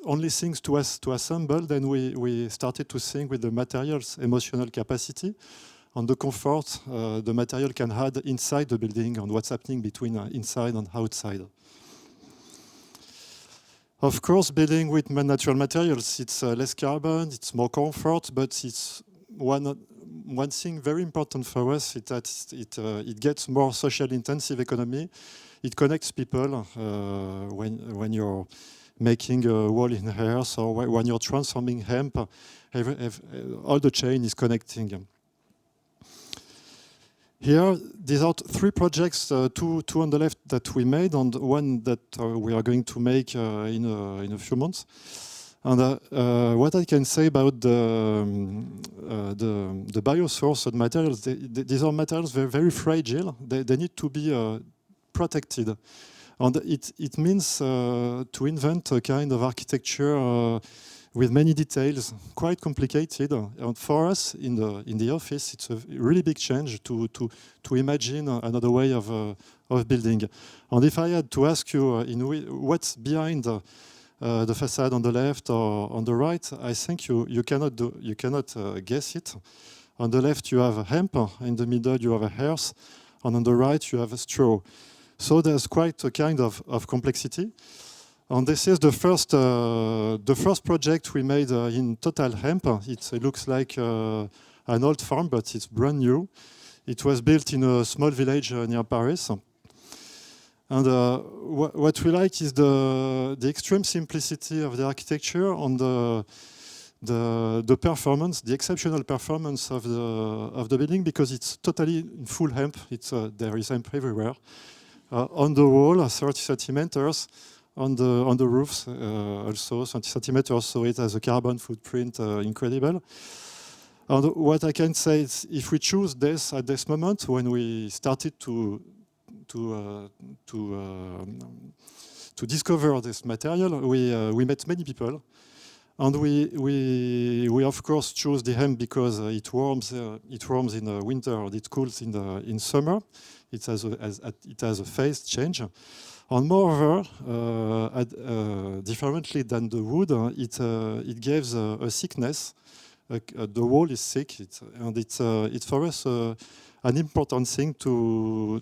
only things to assemble. Then we started to think with the material's emotional capacity and the comfort the material can add inside the building and what's happening between inside and outside. Of course, building with natural materials, it's less carbon, it's more comfort, but it's one thing very important for us is that it gets more social intensive economy. It connects people when you're making a wall in earth, or when you're transforming hemp, all the chain is connecting. Here, these are three projects, two on the left that we made, and one that we are going to make in a few months. And what I can say about the biosourced materials, these are materials very fragile. They need to be protected. And it means to invent a kind of architecture with many details, quite complicated. And for us in the office, it's a really big change to imagine another way of building. And if I had to ask you what's behind the facade on the left or on the right, I think you cannot guess it. On the left you have hemp, in the middle you have a hearth, and on the right you have a straw. So there's quite a kind of complexity. And this is the first project we made in total hemp. It looks like an old farm, but it's brand new. It was built in a small village near Paris. And what we like is the extreme simplicity of the architecture and the performance, the exceptional performance of the building, because it's totally in full hemp. There is hemp everywhere. On the wall, 30 centimeters. On the roofs, also 30 centimeters. So it has a carbon footprint incredible. And what I can say is, if we choose this at this moment, when we started to discover this material, we met many people, and we of course choose the hemp because it warms in winter and it cools in summer. It has a phase change, and moreover, differently than the wood, it gives a thickness. The wall is thick, and it's for us an important thing to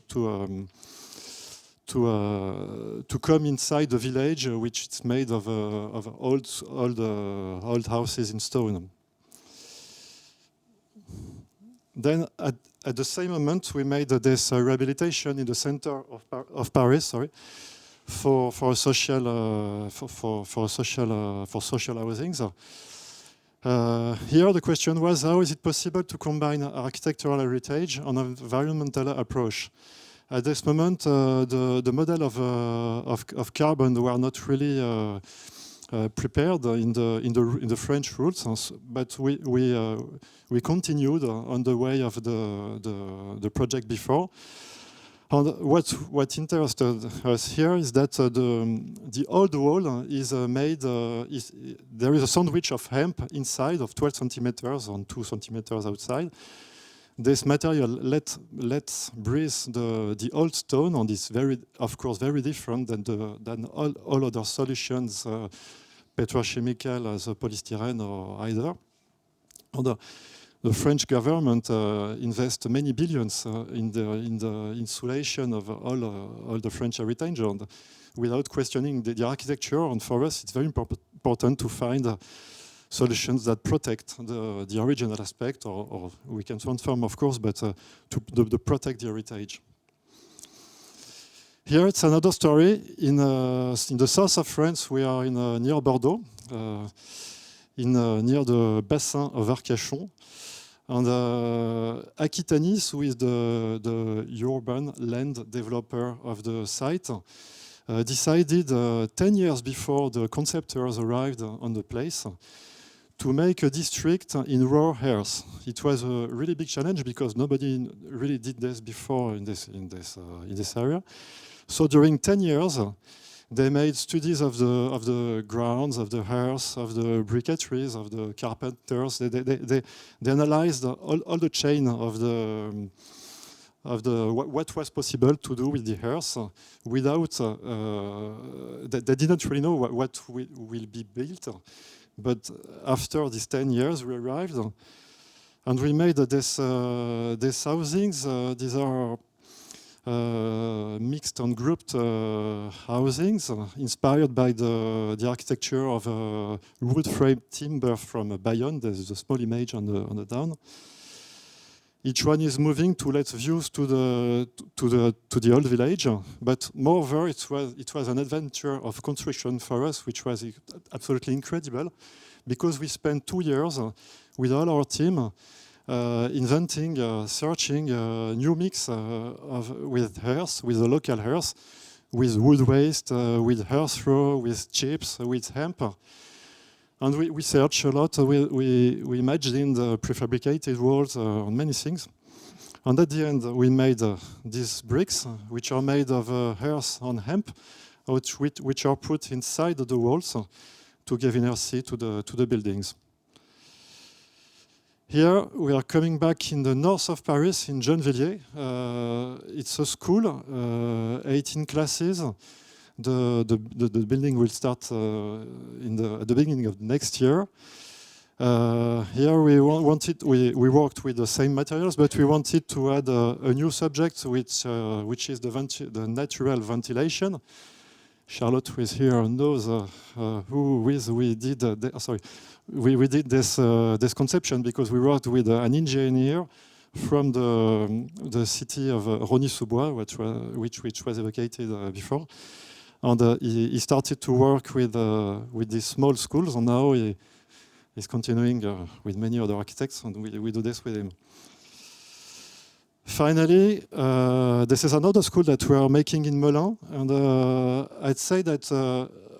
come inside the village, which is made of old houses in stone. Then, at the same moment, we made this rehabilitation in the center of Paris. Sorry, for social housings. Here the question was, how is it possible to combine architectural heritage and environmental approach? At this moment, the model of carbon were not really prepared in the French rules, but we continued on the way of the project before. And what interested us here is that the old wall is made. There is a sandwich of hemp inside of 12 centimeters and 2 centimeters outside. This material lets breathe the old stone, and is of course very different than all other solutions, petrochemical as polystyrene or either. And the French government invests many billions in the insulation of all the French heritage, and without questioning the architecture. And for us, it's very important to find solutions that protect the original aspect, or we can transform, of course, but to protect the heritage. Here it's another story. In the south of France, we are near Bordeaux, near the bassin of Arcachon. And Aquitanis, who is the urban land developer of the site, decided 10 years before the conceptors arrived on the place to make a district in raw earth. It was a really big challenge because nobody really did this before in this area. So during 10 years, they made studies of the grounds, of the earth, of the briqueteries, of the carpenters. They analyzed all the chain of what was possible to do with the earth without. They didn't really know what will be built. But after these 10 years, we arrived and we made these housings. These are mixed and grouped housings inspired by the architecture of wood frame timber from Bayonne. There's a small image on the down. Each one is moving to let views to the old village, but moreover, it was an adventure of construction for us, which was absolutely incredible, because we spent 2 years with all our team inventing, searching new mix with earth, with the local earth, with wood waste, with earth row, with chips, with hemp. And we searched a lot. We imagined prefabricated walls on many things. And at the end, we made these bricks, which are made of earth and hemp, which are put inside the walls to give inertia to the buildings. Here we are coming back in the north of Paris, in Gennevilliers. It's a school, 18 classes. The building will start at the beginning of next year. Here we worked with the same materials, but we wanted to add a new subject, which is the natural ventilation. Charlotte, who is here, knows we did this conception, because we worked with an engineer from the city of Rony-sous-Bois, which was evacuated before. And he started to work with these small schools, and now he's continuing with many other architects, and we do this with him. Finally, this is another school that we are making in Melun, and I'd say that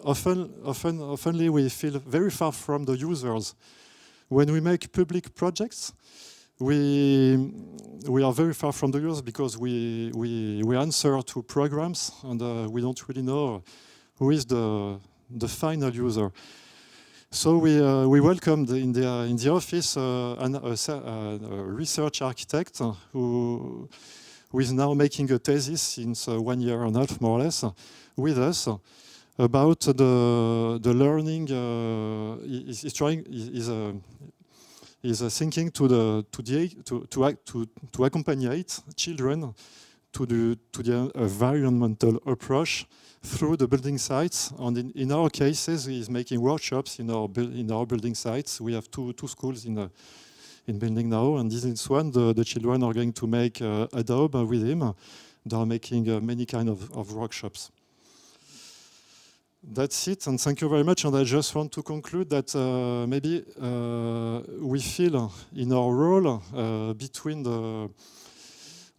oftenly we feel very far from the users. When we make public projects, we are very far from the users because we answer to programs, and we don't really know who is the final user. So we welcomed in the office a research architect who is now making a thesis since 1 year and a half, more or less, with us about the learning. He's thinking to accompany children to the environmental approach through the building sites, and in our cases, he's making workshops in our building sites. We have two schools in building now, and this is one. The children are going to make Adobe with him. They are making many kind of workshops. That's it, and thank you very much. And I just want to conclude that maybe we feel in our role between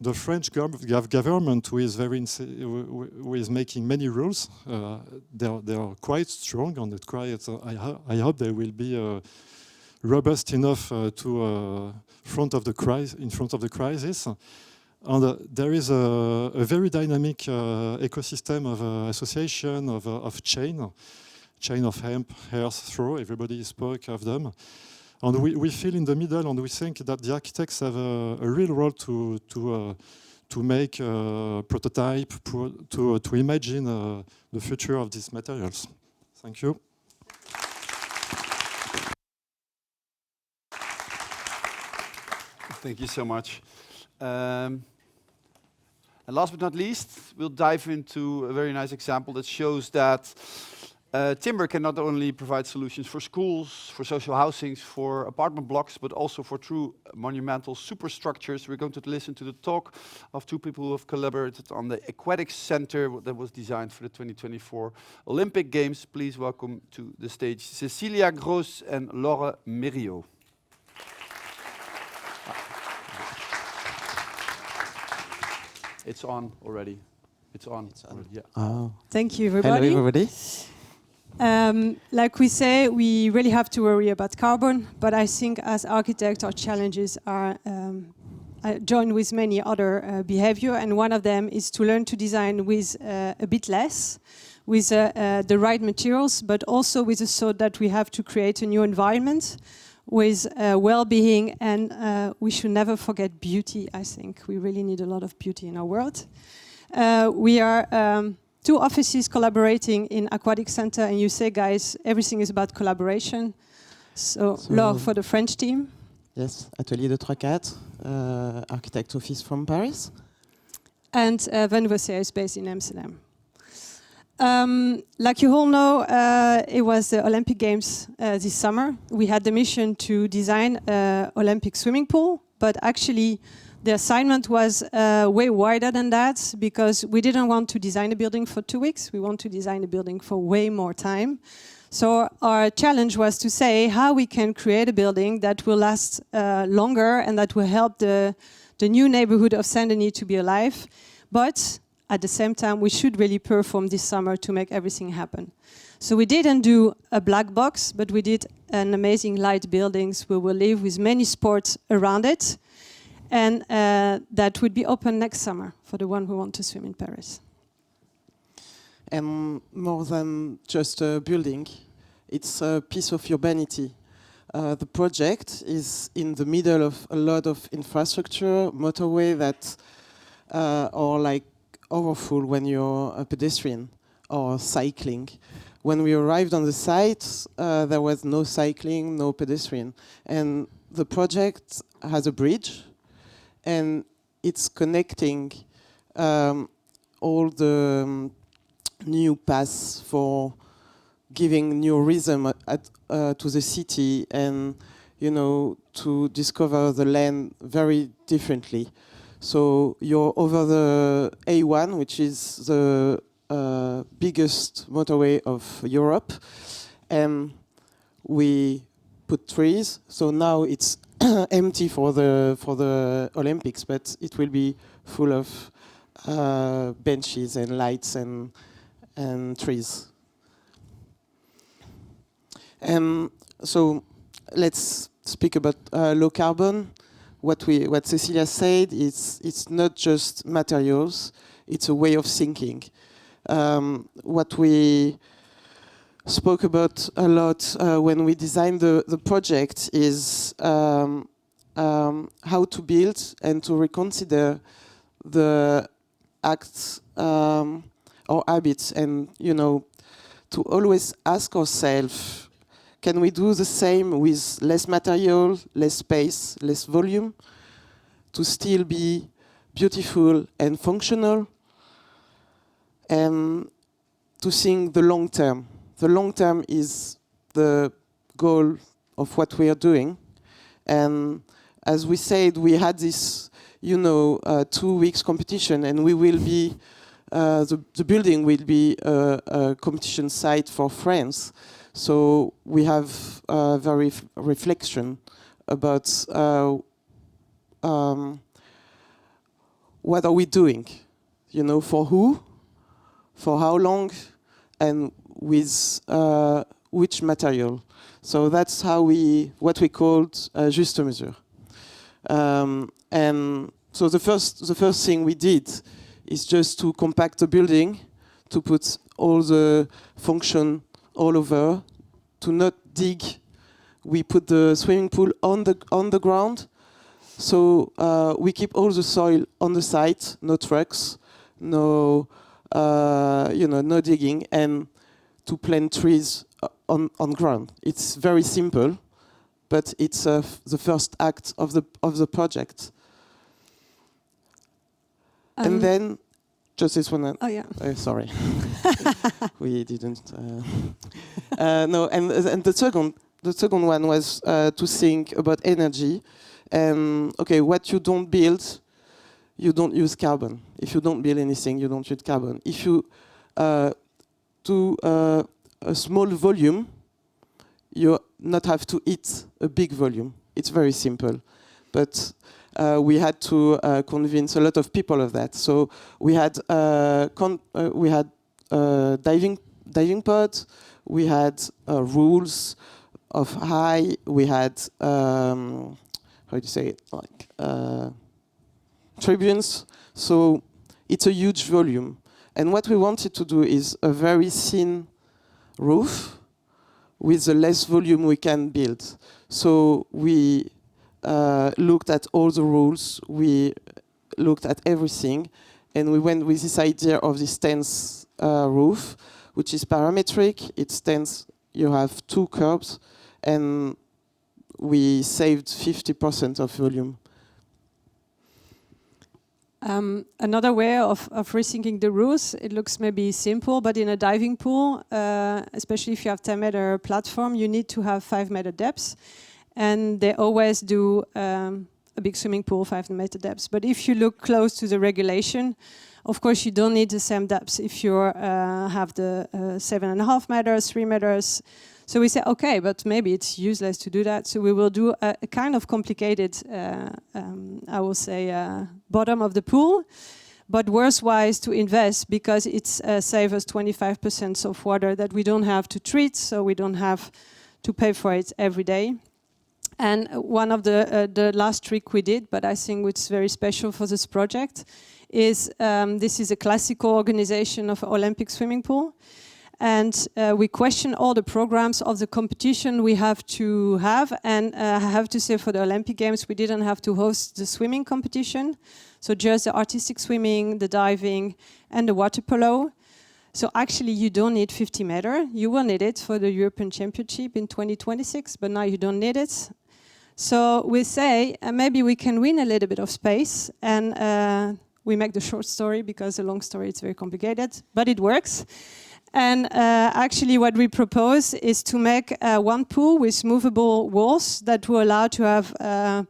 the French government, who is making many rules. They are quite strong on it. I hope they will be robust enough in front of the crisis. And there is a very dynamic ecosystem of association, of chain of hemp, hair, straw. Everybody spoke of them. And we feel in the middle, and we think that the architects have a real role to make a prototype, to imagine the future of these materials. Thank you. Thank you so much. And last but not least, we'll dive into a very nice example that shows that timber can not only provide solutions for schools, for social housings, for apartment blocks, but also for true monumental superstructures. We're going to listen to the talk of two people who have collaborated on the aquatic center that was designed for the 2024 Olympic Games. Please welcome to the stage Cecilia Groos and Laure Meriot. It's on already. It's on. Yeah. Oh. Thank you, everybody. Hello, everybody. Like we say, we really have to worry about carbon, but I think as architects, our challenges are joined with many other behavior, and one of them is to learn to design with a bit less, with the right materials, but also with the thought that we have to create a new environment with well-being, and we should never forget beauty. I think we really need a lot of beauty in our world. We are two offices collaborating in Aquatic Center, and you say, guys, everything is about collaboration. So Laure for the French team. Yes, Atelier de 3-4, architect office from Paris. And Van Versailles is based in Amsterdam. Like you all know, it was the Olympic Games this summer. We had the mission to design an Olympic swimming pool, but actually the assignment was way wider than that, because we didn't want to design a building for 2 weeks. We want to design a building for way more time. So our challenge was to say how we can create a building that will last longer and that will help the new neighborhood of Saint-Denis to be alive. But at the same time, we should really perform this summer to make everything happen. So we didn't do a black box, but we did an amazing light buildings where we'll live with many sports around it. And that would be open next summer for the one who want to swim in Paris. And more than just a building, it's a piece of urbanity. The project is in the middle of a lot of infrastructure, motorway that are like overfull when you're a pedestrian or cycling. When we arrived on the site, there was no cycling, no pedestrian. And the project has a bridge, and it's connecting all the new paths for giving new rhythm to the city. And you know, to discover the land very differently. So you're over the A1, which is the biggest motorway of Europe, and we put trees. So now it's empty for the Olympics, but it will be full of benches and lights and trees. So let's speak about low carbon. What Cecilia said is it's not just materials; it's a way of thinking. What we spoke about a lot when we designed the project is how to build and to reconsider the acts or habits, and you know, to always ask ourselves, can we do the same with less material, less space, less volume, to still be beautiful and functional, and to think the long term. The long term is the goal of what we are doing. And as we said, we had this, you know, 2 weeks competition, and we will be, the building will be a competition site for France. So we have very reflection about what are we doing, you know, for who, for how long, and with which material. So that's how what we called juste mesure. And so the first thing we did is just to compact the building, to put all the function all over, to not dig. We put the swimming pool on the ground, so we keep all the soil on the site, no trucks, no no digging, and to plant trees on ground. It's very simple, but it's the first act of the project. And then, just this one. Oh yeah. Sorry, we didn't. No, and the second one was to think about energy, and okay, what you don't build, you don't use carbon. If you don't build anything, you don't use carbon. If you do a small volume, you not have to eat a big volume. It's very simple, but we had to convince a lot of people of that. So we had diving pods, we had rules of high, we had how do you say it, like tribunes. So it's a huge volume, and what we wanted to do is a very thin roof with the less volume we can build. So we looked at all the rules, we looked at everything, and we went with this idea of this tense roof, which is parametric. It's tense, you have 2 curbs, and we saved 50% of volume. Another way of rethinking the rules, it looks maybe simple, but in a diving pool, especially if you have 10-meter platform, you need to have 5-meter depths. And they always do a big swimming pool, 5-meter depths. But if you look close to the regulation, of course, you don't need the same depths if you have the 7.5 meters, 3 meters. So we say, okay, but maybe it's useless to do that. So we will do a kind of complicated, I will say, bottom of the pool, but worth-wise to invest because it's save us 25% of water that we don't have to treat, so we don't have to pay for it every day. And one of the last trick we did, but I think it's very special for this project, is this is a classical organization of Olympic swimming pool. And we question all the programs of the competition we have to have. And I have to say for the Olympic Games, we didn't have to host the swimming competition. So just the artistic swimming, the diving, and the water polo. So actually, you don't need 50 meter. You will need it for the European Championship in 2026, but now you don't need it. So we say maybe we can win a little bit of space, and we make the short story because the long story is very complicated, but it works. And actually what we propose is to make one pool with movable walls that will allow to have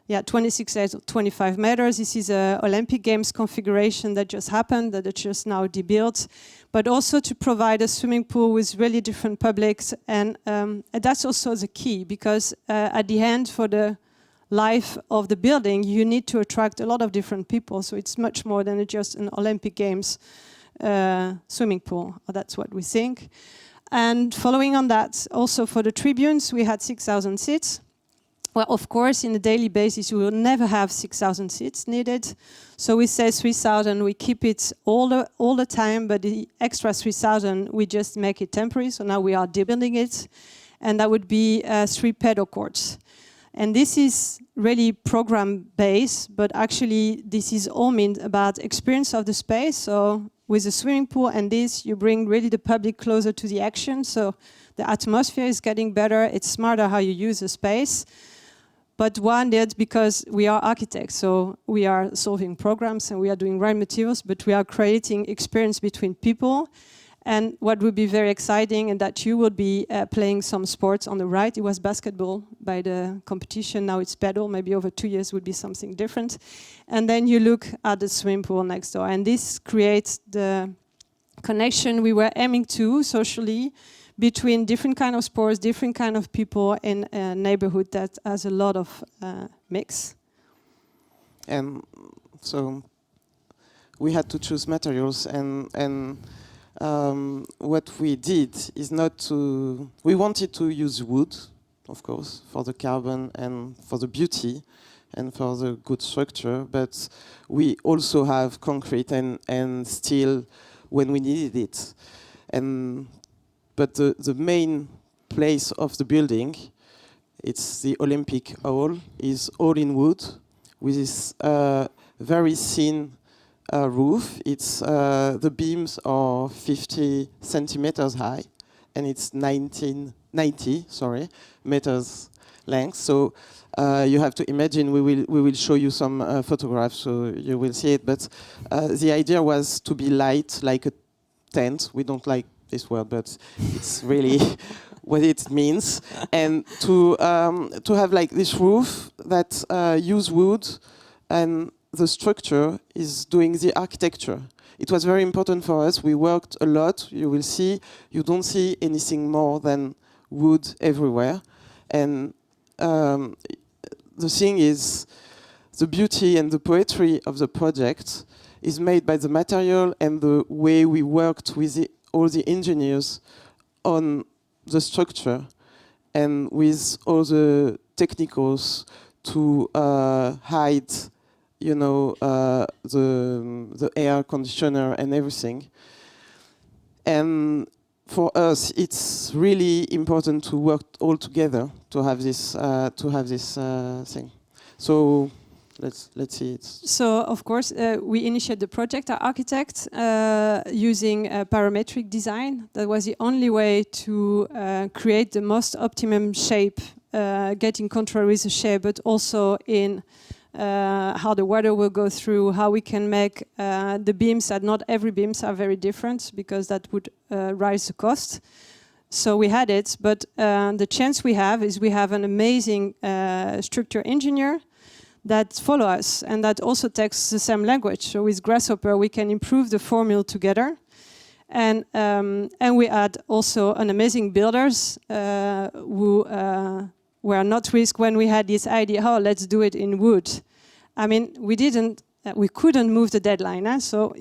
26 or 25 meters. This is an Olympic Games configuration that just happened, that is just now debuilt, but also to provide a swimming pool with really different publics. And that's also the key, because at the end, for the life of the building, you need to attract a lot of different people. So it's much more than just an Olympic Games swimming pool. That's what we think. And following on that, also for the tribunes, we had 6,000 seats. Well, of course, in the daily basis, we will never have 6,000 seats needed. So we say 3,000, we keep it all the time, but the extra 3,000, we just make it temporary. So now we are debuilding it, and that would be 3 pedal courts. And this is really program-based, but actually this is all meant about experience of the space. So with the swimming pool and this, you bring really the public closer to the action. So the atmosphere is getting better. It's smarter how you use the space. But one, that's because we are architects, so we are solving programs and we are doing right materials, but we are creating experience between people. And what would be very exciting, and that you will be playing some sports on the right. It was basketball by the competition. Now it's paddle. Maybe over 2 years would be something different. And then you look at the swimming pool next door. And this creates the connection we were aiming to socially between different kind of sports, different kind of people in a neighborhood that has a lot of mix. And so we had to choose materials, and what we did is not to... We wanted to use wood, of course, for the carbon and for the beauty and for the good structure, but we also have concrete and steel when we needed it. But the main place of the building, it's the Olympic Hall, is all in wood with this very thin roof. It's the beams are 50 centimeters high, and it's 90 meters length. So you have to imagine. We will show you some photographs, so you will see it. But the idea was to be light, like a tent. We don't like this word, but it's really what it means. And to have like this roof that use wood, and the structure is doing the architecture. It was very important for us. We worked a lot. You will see, you don't see anything more than wood everywhere. And the thing is, the beauty and the poetry of the project is made by the material and the way we worked with all the engineers on the structure and with all the technicals to hide, you know, the air conditioner and everything. And for us, it's really important to work all together to have this thing. So let's see it. So of course we initiated the project. Our architect using parametric design. That was the only way to create the most optimum shape, getting control with the shape, but also in how the water will go through, how we can make the beams, that not every beams are very different, because that would rise the cost. So we had it, but the chance we have is we have an amazing structure engineer that follow us and that also takes the same language. So with Grasshopper we can improve the formula together. And we had also an amazing builders who were not risk when we had this idea, oh, let's do it in wood. I mean, we couldn't move the deadline, so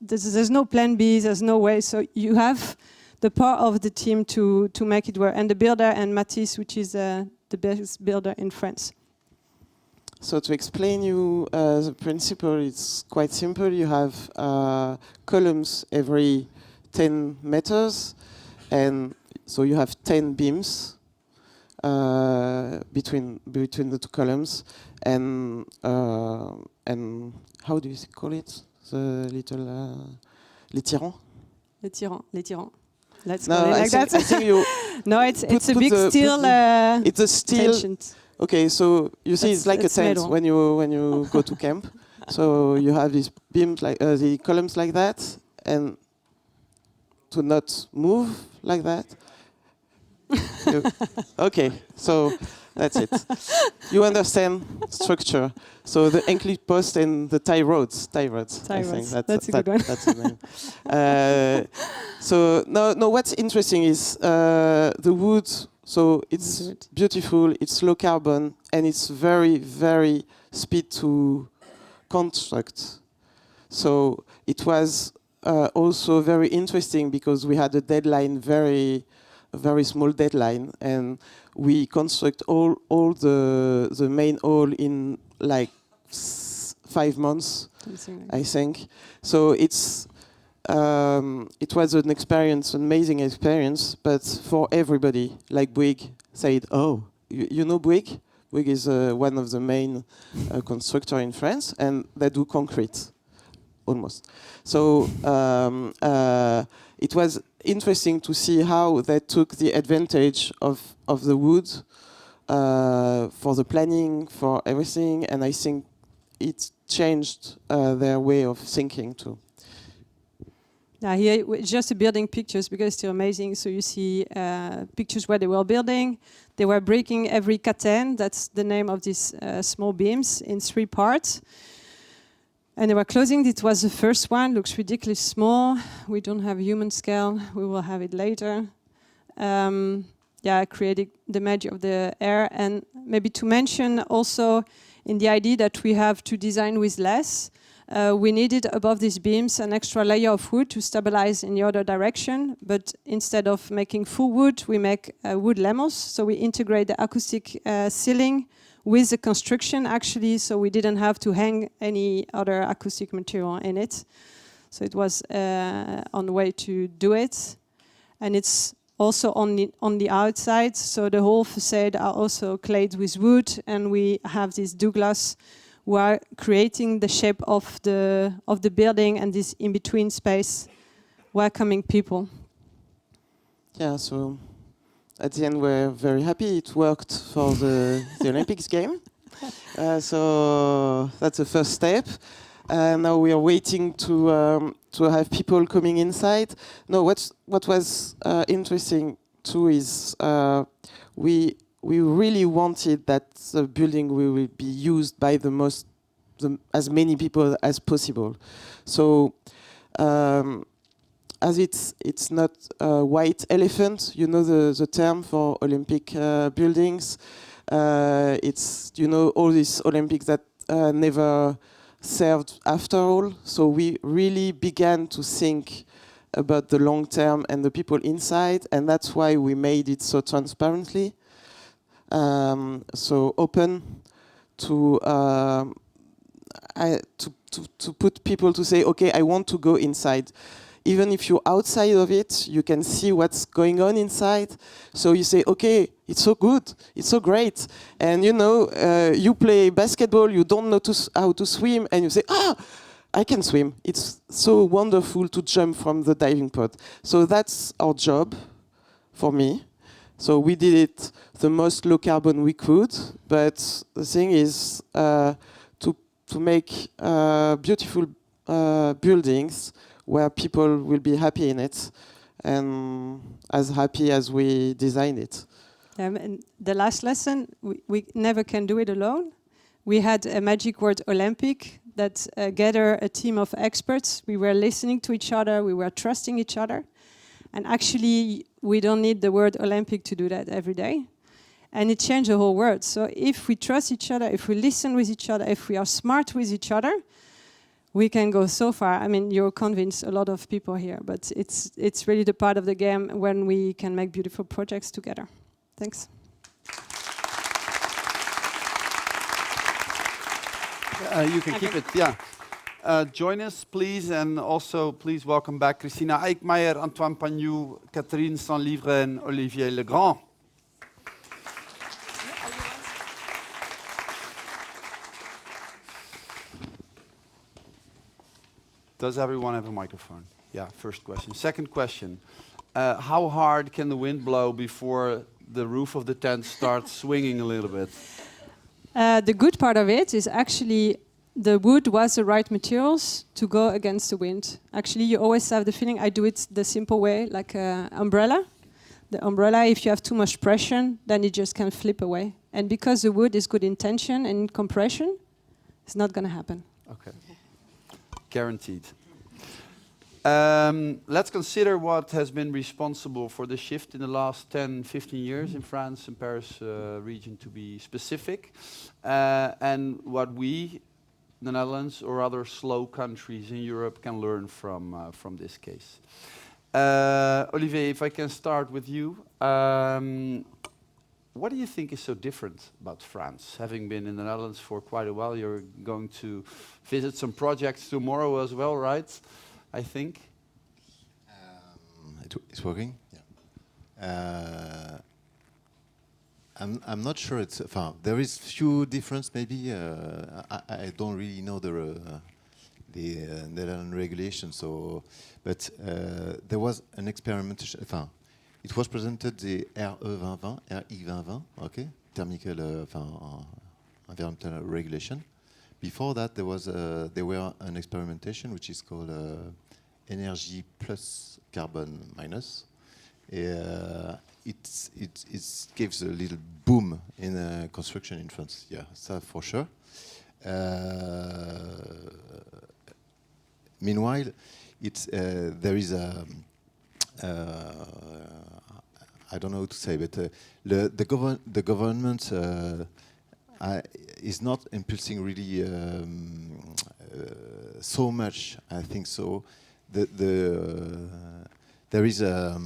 there's no plan B, there's no way. So you have the power of the team to make it work. And the builder, and Matisse, which is the best builder in France. So to explain you the principle, it's quite simple. You have columns every 10 meters, and so you have 10 beams between the two columns, and how do you call it? The little les tirants. Les tirants. Let's no, call it like that. I think you. No, it's a big steel. It's a steel. Tensioned. Okay, so you see, it's like a tent metal. when you go to camp. So you have these beams like the columns like that, and to not move like that. Okay, so that's it. You understand structure. So the English post and the tie roads. I think that's a good one. That's the name. So no. What's interesting is the wood. So it's beautiful. It's low carbon and it's very, very speed to construct. So it was also very interesting because we had a deadline, a very small deadline, and we construct all the main hall in like 5 months, I think. So it was an experience, an amazing experience, but for everybody. Like Bouygues said, oh, you know Bouygues? Bouygues is one of the main constructors in France, and they do concrete, almost. So it was interesting to see how they took the advantage of the wood for the planning, for everything, and I think it changed their way of thinking too. Now here, just the building pictures because it's still amazing. So you see pictures where they were building. They were breaking every caten, that's the name of these small beams, in 3 parts. And they were closing. It was the first one. Looks ridiculously small. We don't have human scale. We will have it later. Creating the magic of the air. And maybe to mention also in the idea that we have to design with less, we needed above these beams an extra layer of wood to stabilize in the other direction. But instead of making full wood, we make wood lamels. So we integrate the acoustic ceiling with the construction actually, so we didn't have to hang any other acoustic material in it. So it was on the way to do it. And it's also on the outside, so the whole facade are also clad with wood, and we have this Douglas who are creating the shape of the building and this in-between space, welcoming people. Yeah, so at the end, we're very happy it worked for the Olympics game. So that's the first step. Now we are waiting to have people coming inside. No, what was interesting too is we really wanted that the building will be used by as many people as possible. So. As it's not a white elephant, you know the term for Olympic buildings. It's all these Olympics that never served after all. So we really began to think about the long term and the people inside, and that's why we made it so transparently, so open to put people to say, okay, I want to go inside. Even if you're outside of it, you can see what's going on inside. So you say, okay, it's so good, it's so great. And you play basketball, you don't know how to swim, and you say, I can swim. It's so wonderful to jump from the diving pod. So that's our job for me. So we did it the most low carbon we could, but the thing is to make beautiful buildings where people will be happy in it and as happy as we designed it. And the last lesson, we never can do it alone. We had a magic word Olympic that gathered a team of experts. We were listening to each other, we were trusting each other. And actually, we don't need the word Olympic to do that every day. And it changed the whole world. So if we trust each other, if we listen with each other, if we are smart with each other, we can go so far. I mean, you'll convince a lot of people here, but it's really the part of the game when we can make beautiful projects together. Thanks. You can keep it, yeah. Join us, please, and also please welcome back Christina Eijkmeijer, Antoine Pagnou, Catherine Saint-Livre, and Olivier Legrand. Does everyone have a microphone? Yeah, first question. Second question, how hard can the wind blow before the roof of the tent starts swinging a little bit? The good part of it is actually the wood was the right materials to go against the wind. Actually, you always have the feeling, I do it the simple way, like an umbrella. The umbrella, if you have too much pressure, then it just can flip away. And because the wood is good in tension and in compression, it's not going to happen. Okay. Guaranteed. Let's consider what has been responsible for the shift in the last 10, 15 years in France and Paris region, to be specific, and what we, the Netherlands, or other slow countries in Europe can learn from this case. Olivier, if I can start with you. What do you think is so different about France? Having been in the Netherlands for quite a while, you're going to visit some projects tomorrow as well, right? I think. It's working. Yeah. I'm not sure. It's there is few difference. Maybe I don't really know the Netherlands regulation. So, but there was an experimentation. It was presented the RE2020, okay, thermical, environmental regulation. Before that, there were an experimentation which is called energy plus carbon minus. It gives a little boom in construction in France. Yeah, that for sure. Meanwhile, there is a I don't know how to say, but the government is not impulsing really so much. I think so. There is a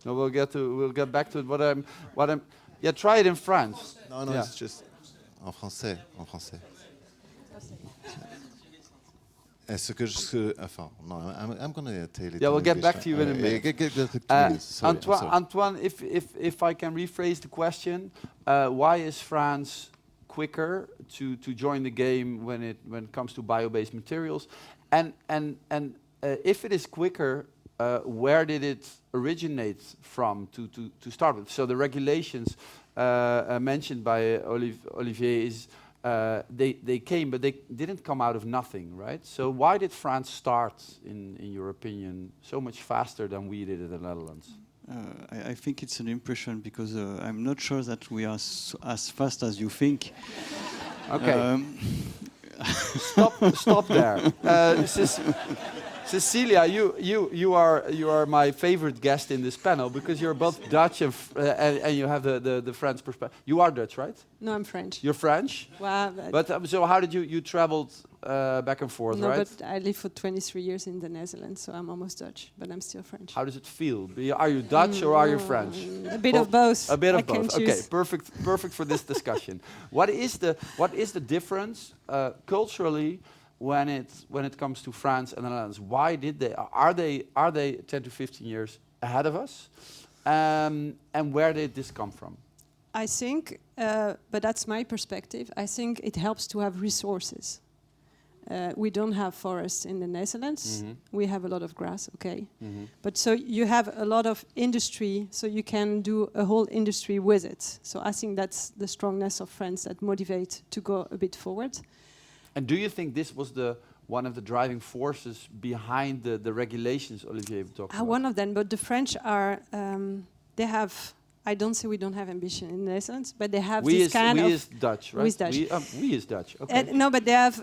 No, we'll get back to it. What I'm. Yeah, try it in France. No, yeah. It's just en français. Est-ce que I'm going to tell it. Yeah, we'll get English. back to you in a minute. Antoine, if I can rephrase the question, why is France quicker to join the game when it comes to bio-based materials, and if it is quicker, where did it originate from to start with? So the regulations mentioned by Olivier is. They came, but they didn't come out of nothing, right? So why did France start, in your opinion, so much faster than we did in the Netherlands? I think it's an impression because I'm not sure that we are as fast as you think. Okay. Stop there. Cecilia, you are my favorite guest in this panel because you're both Dutch and you have the French perspective. You are Dutch, right? No, I'm French. You're French? Well, but so how did you traveled back and forth, right? No, but I lived for 23 years in the Netherlands, so I'm almost Dutch, but I'm still French. How does it feel? Are you Dutch or are you French? A bit of both. A bit of both. Okay, perfect for this discussion. What is the difference culturally when it comes to France and the Netherlands? Why did they? Are they 10 to 15 years ahead of us? And where did this come from? I think, but that's my perspective. I think it helps to have resources. We don't have forests in the Netherlands. Mm-hmm. We have a lot of grass, okay. Mm-hmm. But so you have a lot of industry, so you can do a whole industry with it. So I think that's the strongness of France that motivate to go a bit forward. And do you think this was one of the driving forces behind the regulations Olivier talked about? One of them, but the French are, they have, I don't say we don't have ambition in the Netherlands, but they have this kind of... We is Dutch, right? We is Dutch. We is Dutch, okay. No, but they have,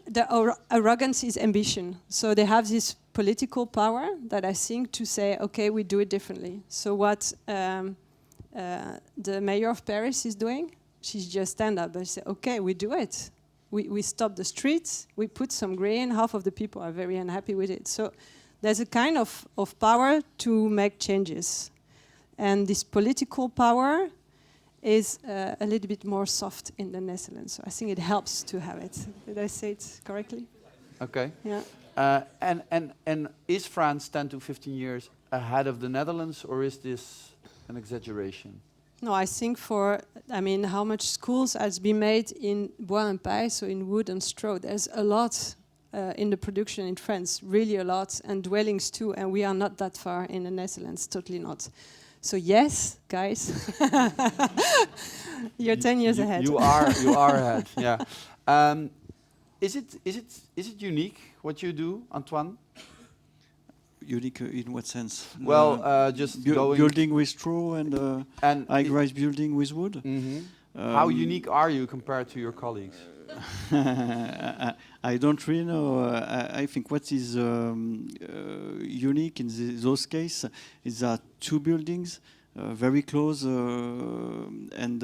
the arrogance is ambition. So they have this political power that I think to say, okay, we do it differently. So what the mayor of Paris is doing, she's just stand up and say, okay, we do it. We stop the streets, we put some green, half of the people are very unhappy with it. So there's a kind of power to make changes. And this political power is a little bit more soft in the Netherlands. So I think it helps to have it. Did I say it correctly? Okay. Yeah. And is France 10 to 15 years ahead of the Netherlands, or is this an exaggeration? No, I think how much schools has been made in bois and paille, so in wood and straw. There's a lot in the production in France, really a lot, and dwellings too, and we are not that far in the Netherlands, totally not. So yes, guys, you're 10 years ahead. You are ahead. Yeah. Is it unique what you do, Antoine? Unique in what sense? Well, just building with straw and high-rise building with wood. How unique are you compared to your colleagues? I don't really know. I think what is unique in those cases is that two buildings very close and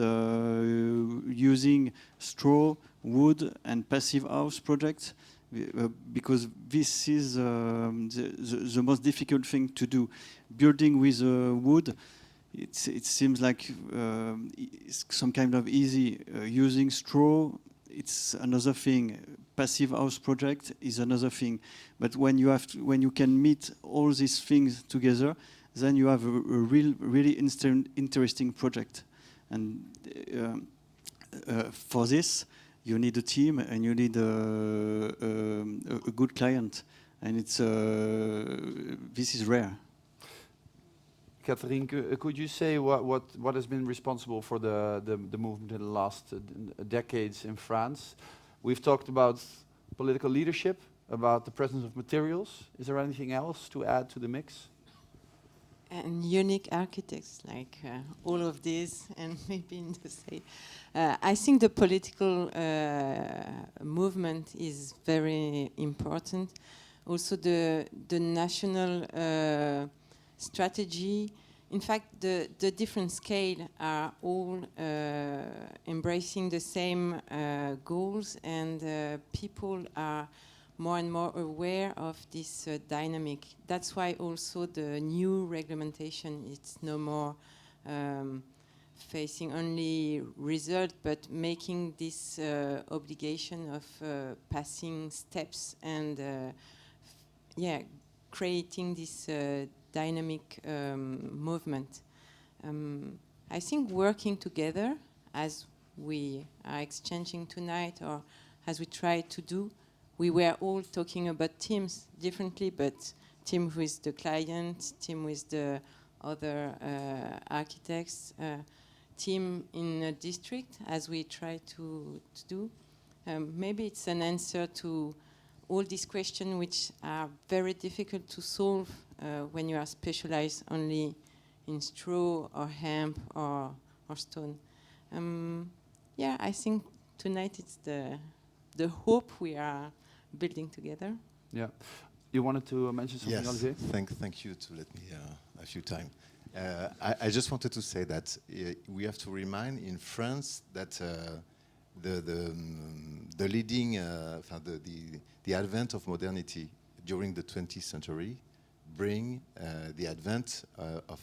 using straw, wood, and passive house projects. Because this is the most difficult thing to do. Building with wood, it seems like it's some kind of easy. Using straw, it's another thing. Passive house project is another thing. But when you can meet all these things together, then you have a really interesting project. And for this, you need a team and you need a good client, and this is rare. Catherine, could you say what has been responsible for the movement in the last decades in France? We've talked about political leadership, about the presence of materials. Is there anything else to add to the mix? And unique architects, like all of these, and maybe in the same. I think the political movement is very important. Also, the national strategy. In fact, the different scale are all embracing the same goals, and people are more and more aware of this dynamic. That's why also the new regulation, it's no more facing only result, but making this obligation of passing steps and creating this dynamic movement. I think working together, as we are exchanging tonight, or as we try to do, we were all talking about teams differently, but team with the client, team with the other architects, team in a district, as we try to do. Maybe it's an answer to all these questions which are very difficult to solve when you are specialized only in straw or hemp or stone. I think tonight it's the hope we are building together. Yeah. You wanted to mention something, Olivier? Thank you to let me a few time. I just wanted to say that we have to remind in France that the leading, the advent of modernity during the 20th century bring the advent of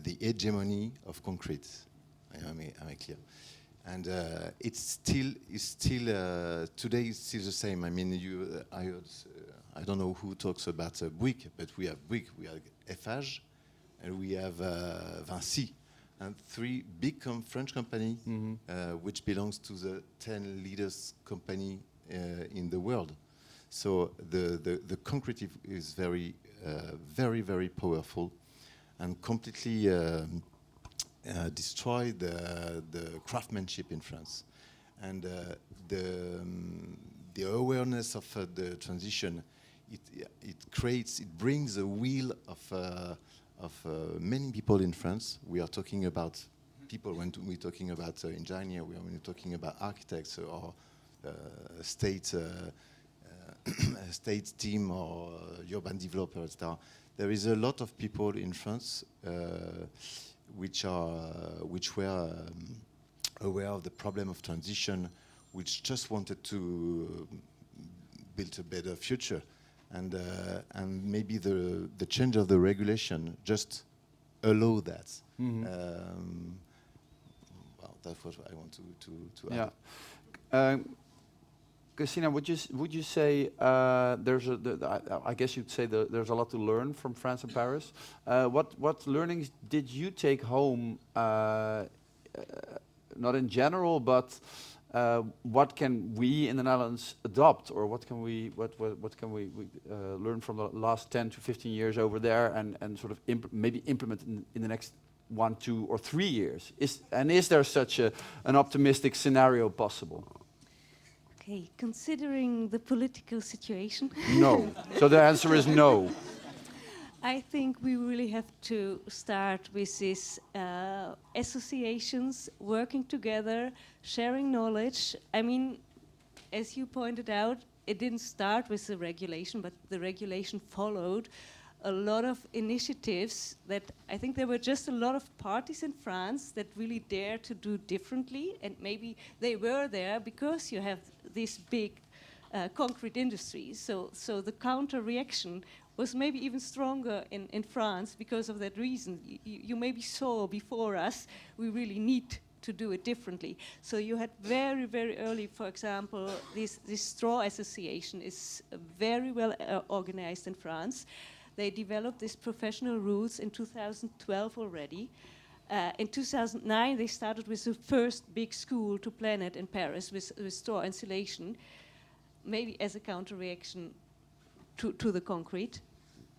the hegemony of concrete. Am I clear? And it's still today. It's still the same. I mean, I heard. I don't know who talks about Bouygues, but we have Bouygues, we have Eiffage, and we have Vinci, and three big French companies which belongs to the 10 leaders company in the world. So the concrete is very, very powerful, and completely destroy the craftsmanship in France, and the awareness of the transition. It brings a wheel of many people in France. We are talking about people when we're talking about engineer. When we're talking about architects or state team or urban developers. There is a lot of people in France which were aware of the problem of transition, which just wanted to build a better future, and maybe the change of the regulation just allow that. Well, that's what I want to add. Yeah. Christina, would you say I guess you'd say there's a lot to learn from France and Paris. What learnings did you take home? Not in general, but what can we in the Netherlands adopt, or what can we learn from the last 10 to 15 years over there, and sort of maybe implement in the next 1, 2, or 3 years? Is there such an optimistic scenario possible? Okay, considering the political situation. No. So the answer is no. I think we really have to start with these associations working together, sharing knowledge. I mean, as you pointed out, it didn't start with the regulation, but the regulation followed a lot of initiatives that I think there were just a lot of parties in France that really dared to do differently, and maybe they were there because you have these big concrete industries. So the counter reaction was maybe even stronger in France because of that reason. You maybe saw before us, we really need to do it differently. So you had very, very early, for example, this straw association is very well organized in France. They developed these professional rules in 2012 already. In 2009, they started with the first big school to planet in Paris with straw insulation, maybe as a counter-reaction to the concrete.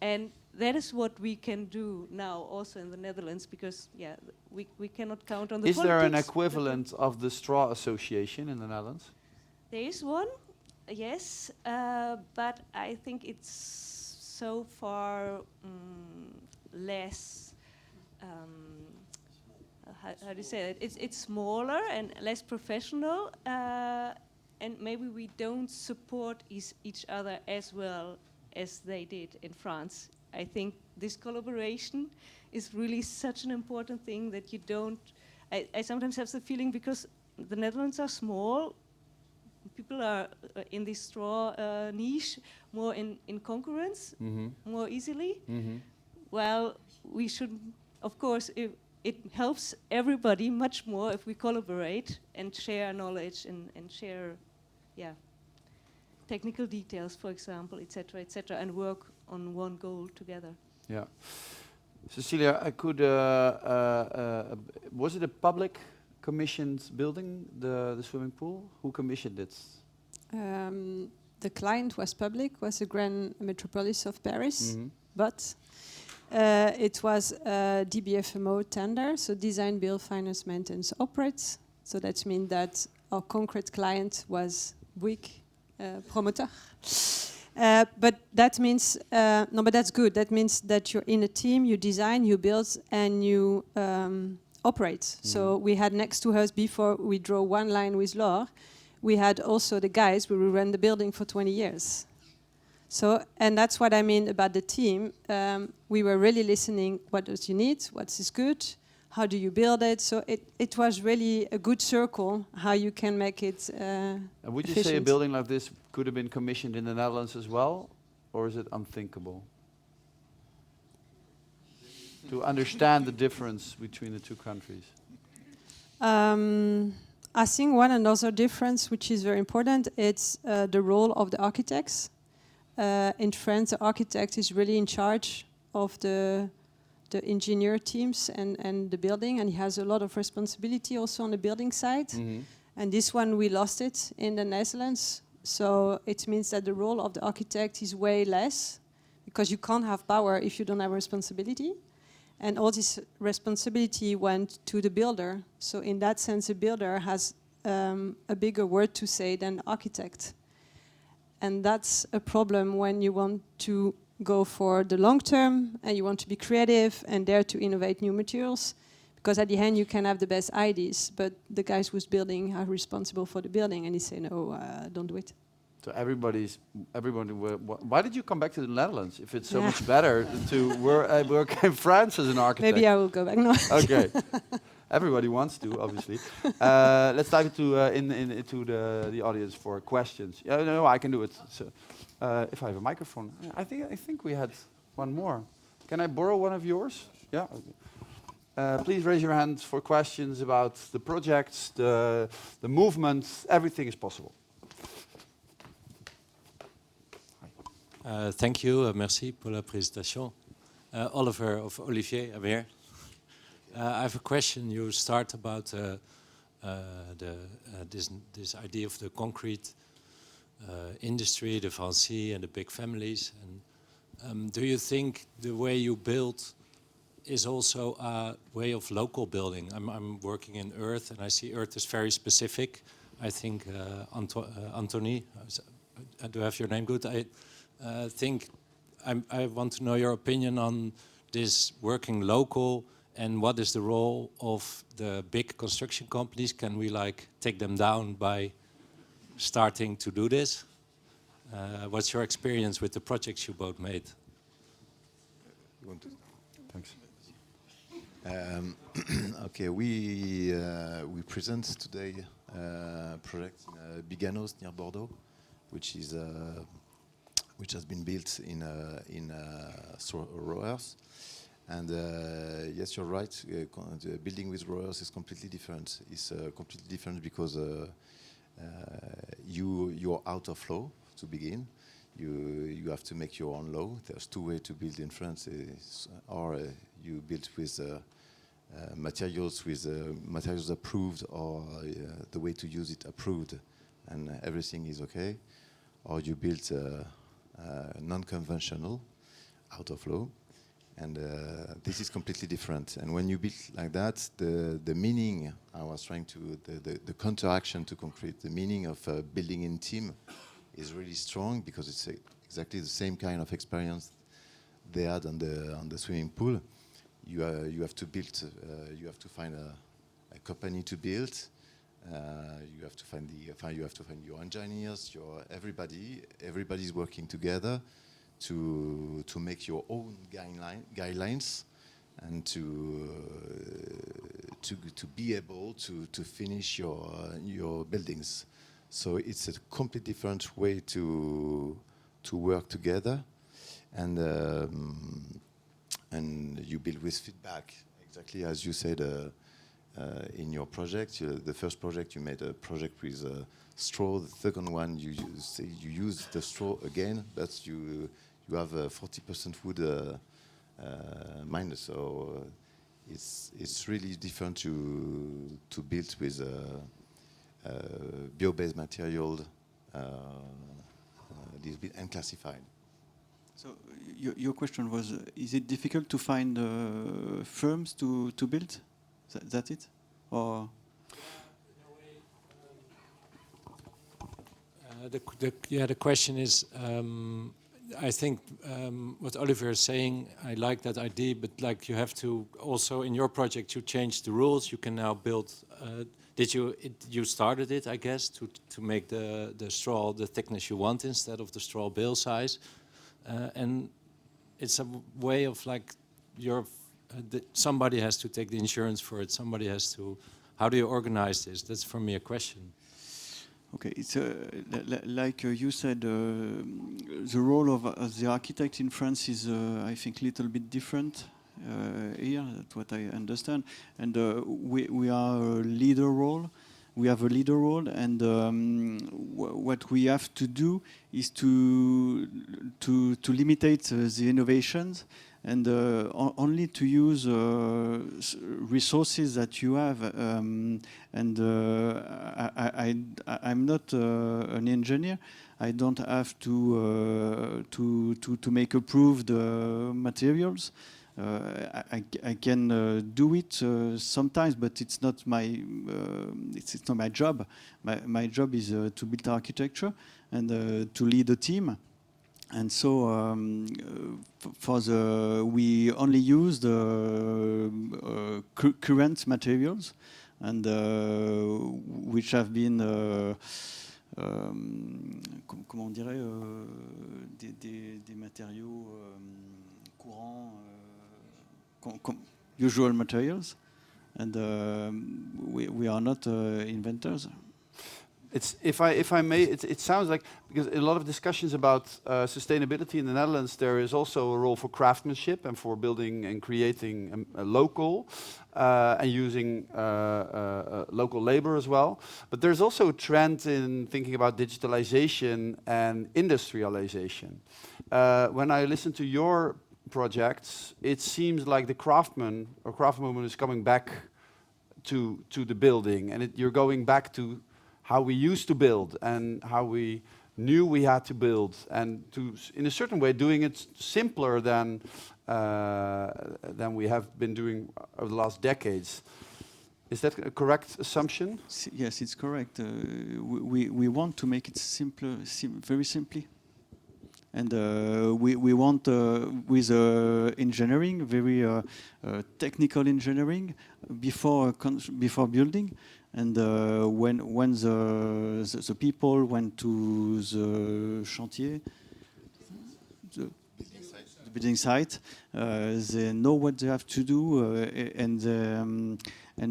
And that is what we can do now also in the Netherlands, because we cannot count on the politics. Is there an equivalent of the Straw Association in the Netherlands? There is one, yes, but I think it's so far less, how do you say it? It's smaller and less professional, and maybe we don't support each other as well as they did in France. I think this collaboration is really such an important thing that you don't... I sometimes have the feeling, because the Netherlands are small, people are in this straw niche more in concurrence, more easily. Well, we should, of course, it helps everybody much more if we collaborate and share knowledge and share, technical details, for example, etc., and work on one goal together. Yeah. Cecilia, I could, was it a public commissioned building, the swimming pool? Who commissioned it? The client was public, was the Grand Metropolis of Paris, but it was a DBFMO tender, so design, build, finance, maintenance, operate. So that means that our concrete client was Bouygues promoter. But that means, no, but that's good. That means that you're in a team, you design, you build, and you operate. So we had next to us, before we draw one line with Laure, we had also the guys who will run the building for 20 years. So, and that's what I mean about the team. We were really listening, what does you need, what is good, how do you build it? So it was really a good circle, how you can make it would you say a building like this could have been commissioned in the Netherlands as well? Or is it unthinkable? To understand the difference between the two countries? I think one another difference, which is very important, it's the role of the architects. In France, the architect is really in charge of the engineer teams and the building, and he has a lot of responsibility also on the building side. And this one, we lost it in the Netherlands. So it means that the role of the architect is way less, because you can't have power if you don't have responsibility. And all this responsibility went to the builder. So in that sense, the builder has a bigger word to say than the architect. And that's a problem when you want to go for the long term and you want to be creative and dare to innovate new materials. Because at the end, you can have the best ideas, but the guys who's building are responsible for the building, and they say, no, don't do it. So everybody. Why did you come back to the Netherlands if it's so much better to work in France as an architect? Maybe I will go back now. Okay. Everybody wants to, obviously. Let's dive into the audience for questions. Yeah, no, I can do it. So, if I have a microphone, I think we had one more. Can I borrow one of yours? Yeah. Please raise your hand for questions about the projects, the movement. Everything is possible. Thank you, merci pour la présentation. Olivier, I'm here. I have a question. You start about this idea of the concrete industry, the fancy and the big families. And do you think the way you build is also a way of local building? I'm working in earth, and I see earth is very specific. I think Anthony, do I have your name good? I want to know your opinion on this working local, and what is the role of the big construction companies? Can we like take them down by starting to do this? What's your experience with the projects you both made? You want to? Thanks. Okay, we present today a project in Biganos near Bordeaux, which has been built in raw earth. And yes, you're right. The building with raw earth is completely different. It's completely different because you're out of law to begin. You have to make your own law. There's two ways to build in France. Or you build with materials approved, or the way to use it approved, and everything is okay. Or you build non-conventional, out of law, and this is completely different. And when you build like that, the meaning, I was trying to, the counteraction to concrete, the meaning of building in team is really strong, because it's exactly the same kind of experience they had on the swimming pool. You have to build. You have to find a company to build. You have to find your engineers. Everybody's working together to make your own guidelines, and to be able to finish your buildings. So it's a completely different way to work together, and you build with feedback, exactly as you said in your project. The first project you made a project with straw. The second one you use the straw again, but you have 40% wood minus. So it's really different to build with bio-based material, this bit unclassified. So your question was, is it difficult to find firms to build? That it? Or the question is, I think what Oliver is saying, I like that idea, but like you have to also in your project you change the rules. You can now build. You started it, I guess, to make the straw the thickness you want instead of the straw bale size, and it's a way of like somebody has to take the insurance for it. Somebody has to. How do you organize this? That's for me a question. okay, it's like you said, the role of the architect in France is, I think, a little bit different here. That's what I understand. And we are a leader role. We have a leader role, and what we have to do is to limitate the innovations, and only to use resources that you have. I'm not an engineer. I don't have to make approved materials. I can do it sometimes, but it's not my job. My job is to build architecture and to lead a team. And so we only use the current materials, and which have been comment on dirait des matériaux courants, usual materials, and we are not inventors. If I may, it sounds like, because a lot of discussions about sustainability in the Netherlands, there is also a role for craftsmanship and for building and creating a local and using local labor as well. But there's also a trend in thinking about digitalization and industrialization. When I listen to your projects, it seems like the craftsman or craftswoman is coming back to the building, and you're going back to how we used to build and how we knew we had to build, and to, in a certain way, doing it simpler than we have been doing over the last decades. Is that a correct assumption? Yes, it's correct. We want to make it simpler, very simply. And we want, with engineering, very technical engineering, before building. And when the people went to the chantier, the building site, they know what they have to do, and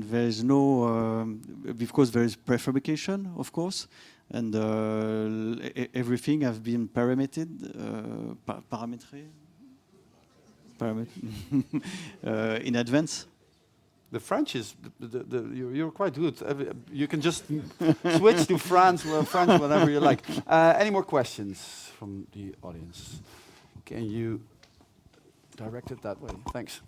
there is no, because there is prefabrication, of course, and everything has been parametered in advance. The French is you're quite good. You can just switch to French whenever you like. Any more questions from the audience? Can you direct it that way? Thanks.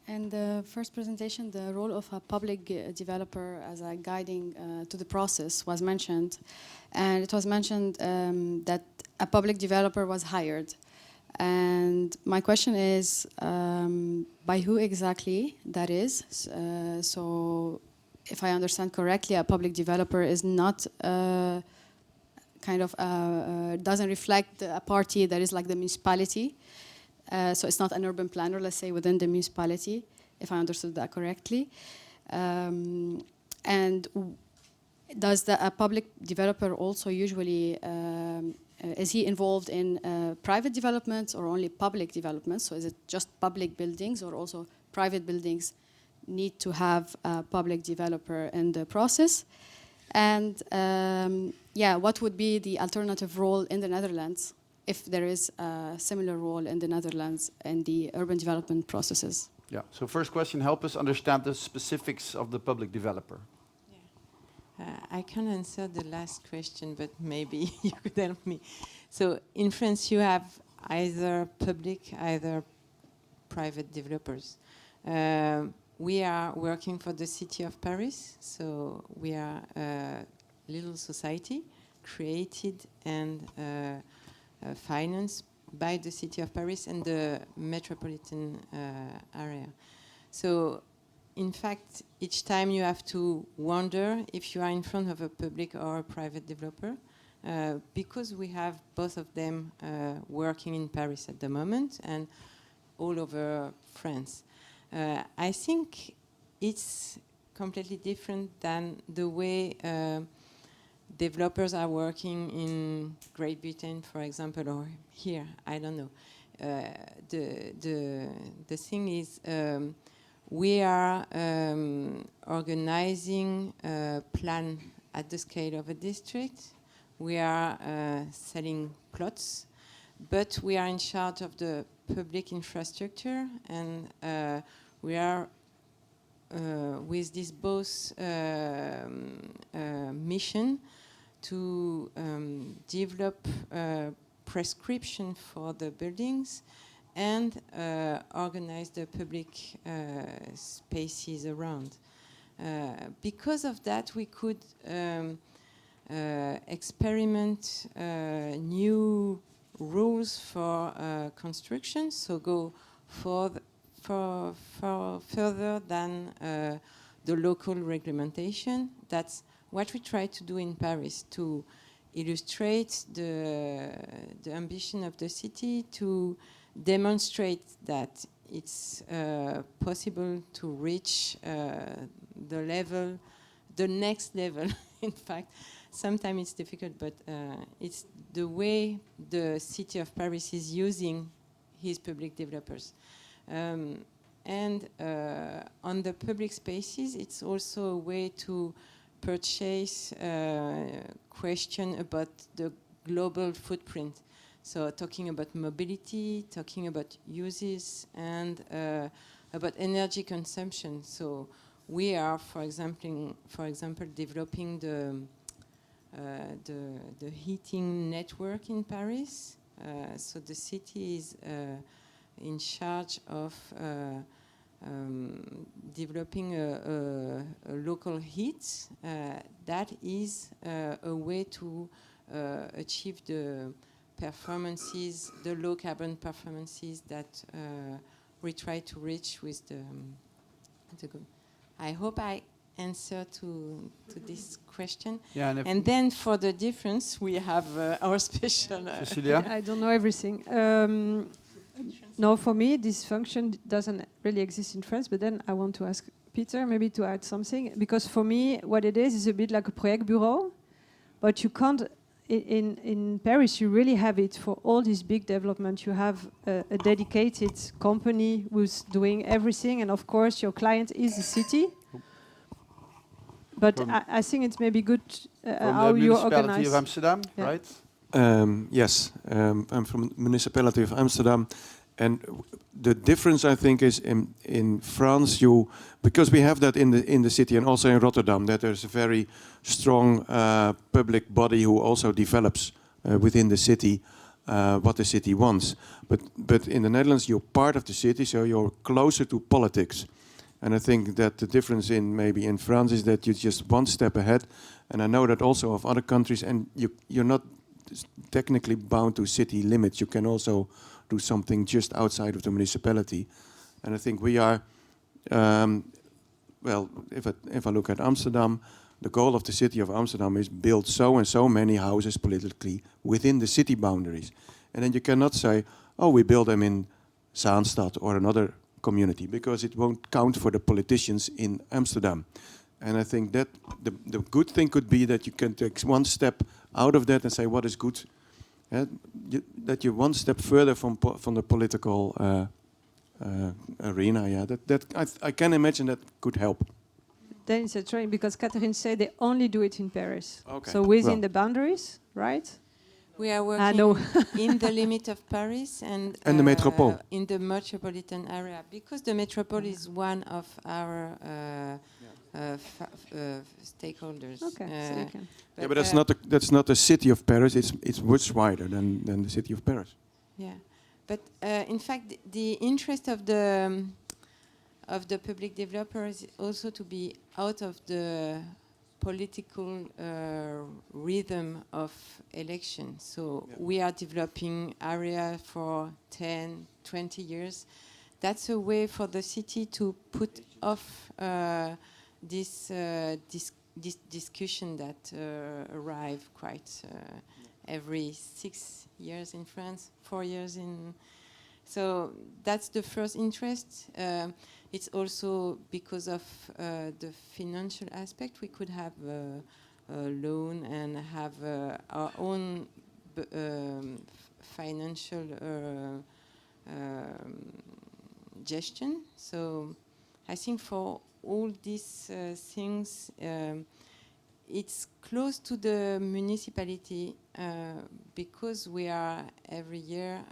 In the first presentation, the role of a public developer as a guiding to the process was mentioned, and it was mentioned that a public developer was hired. And my question is, by who exactly that is? So, if I understand correctly, a public developer is not doesn't reflect a party that is like the municipality. So it's not an urban planner, let's say, within the municipality, if I understood that correctly. And does a public developer also usually, is he involved in private developments or only public developments? So is it just public buildings, or also private buildings need to have a public developer in the process? And what would be the alternative role in the Netherlands, if there is a similar role in the Netherlands in the urban development processes? Yeah, so first question, help us understand the specifics of the public developer. I can answer the last question, but maybe you could help me. So in France, you have either public, either private developers. We are working for the city of Paris, so we are a little society created and financed by the city of Paris and the metropolitan area. So in fact, each time you have to wonder if you are in front of a public or a private developer, because we have both of them working in Paris at the moment and all over France. I think it's completely different than the way developers are working in Great Britain, for example, or here, I don't know. The thing is, we are organizing a plan at the scale of a district. We are selling plots, but we are in charge of the public infrastructure, and we are with this both mission to develop prescription for the buildings and organize the public spaces around. Because of that, we could experiment new rules for construction, so go further than the local regulation. That's what we try to do in Paris, to illustrate the ambition of the city, to demonstrate that it's possible to reach the next level. In fact, sometimes it's difficult, but it's the way the city of Paris is using his public developers. And on the public spaces, it's also a way to purchase question about the global footprint. So talking about mobility, talking about uses, and about energy consumption. So we are, for example, developing the heating network in Paris. So the city is in charge of developing a local heat, that is a way to achieve the performances, the low carbon performances that we try to reach with the good. I hope I answer to this question. Yeah, and then for the difference, we have our special. Cecilia? I don't know everything. No, for me, this function doesn't really exist in France, but then I want to ask Peter maybe to add something, because for me, what it is a bit like a project bureau, but you can't, in Paris, you really have it for all this big development. You have a dedicated company who's doing everything, and of course, your client is the city. But I think it's maybe good how you organize. From the municipality of Amsterdam, yeah. right? Yes, I'm from the municipality of Amsterdam, and the difference I think is in France, because we have that in the city and also in Rotterdam, that there's a very strong public body who also develops within the city what the city wants. But in the Netherlands, you're part of the city, so you're closer to politics. And I think that the difference maybe in France is that you're just one step ahead. And I know that also of other countries, and you're not technically bound to city limits. You can also do something just outside of the municipality. And I think we are, well, if I look at Amsterdam, the goal of the city of Amsterdam is build so and so many houses politically within the city boundaries. And then you cannot say, oh, we build them in Zaanstad or another community, because it won't count for the politicians in Amsterdam. And I think that the good thing could be that you can take one step out of that and say what is good. That you're one step further from the political arena. Yeah, that I can imagine that could help. Then it's a train, because Catherine said they only do it in Paris. Okay. So within the boundaries, right? We are working in the limit of Paris and the metropole. In the metropolitan area, because the metropole is one of our stakeholders. Okay. Yeah, but that's not the city of Paris. It's much wider than the city of Paris. Yeah, but in fact, the interest of the public developers is also to be out of the political rhythm of election. So we are developing area for 10, 20 years. That's a way for the city to put off this discussion that arrive quite every 6 years in France, 4 years in. So that's the first interest. It's also because of the financial aspect. We could have a loan and have our own financial gestion. So I think for all these things, it's close to the municipality because we are every year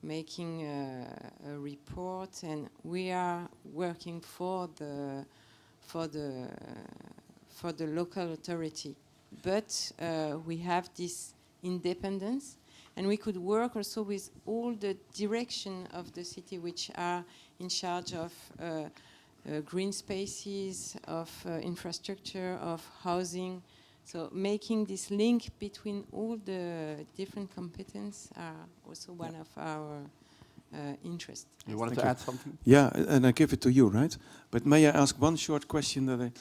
making a report, and we are working for the local authority. But we have this independence, and we could work also with all the direction of the city, which are in charge of green spaces, of infrastructure, of housing. So making this link between all the different competences are also one of our interests. You wanted to add something? Yeah, and I give it to you, right? But may I ask one short question that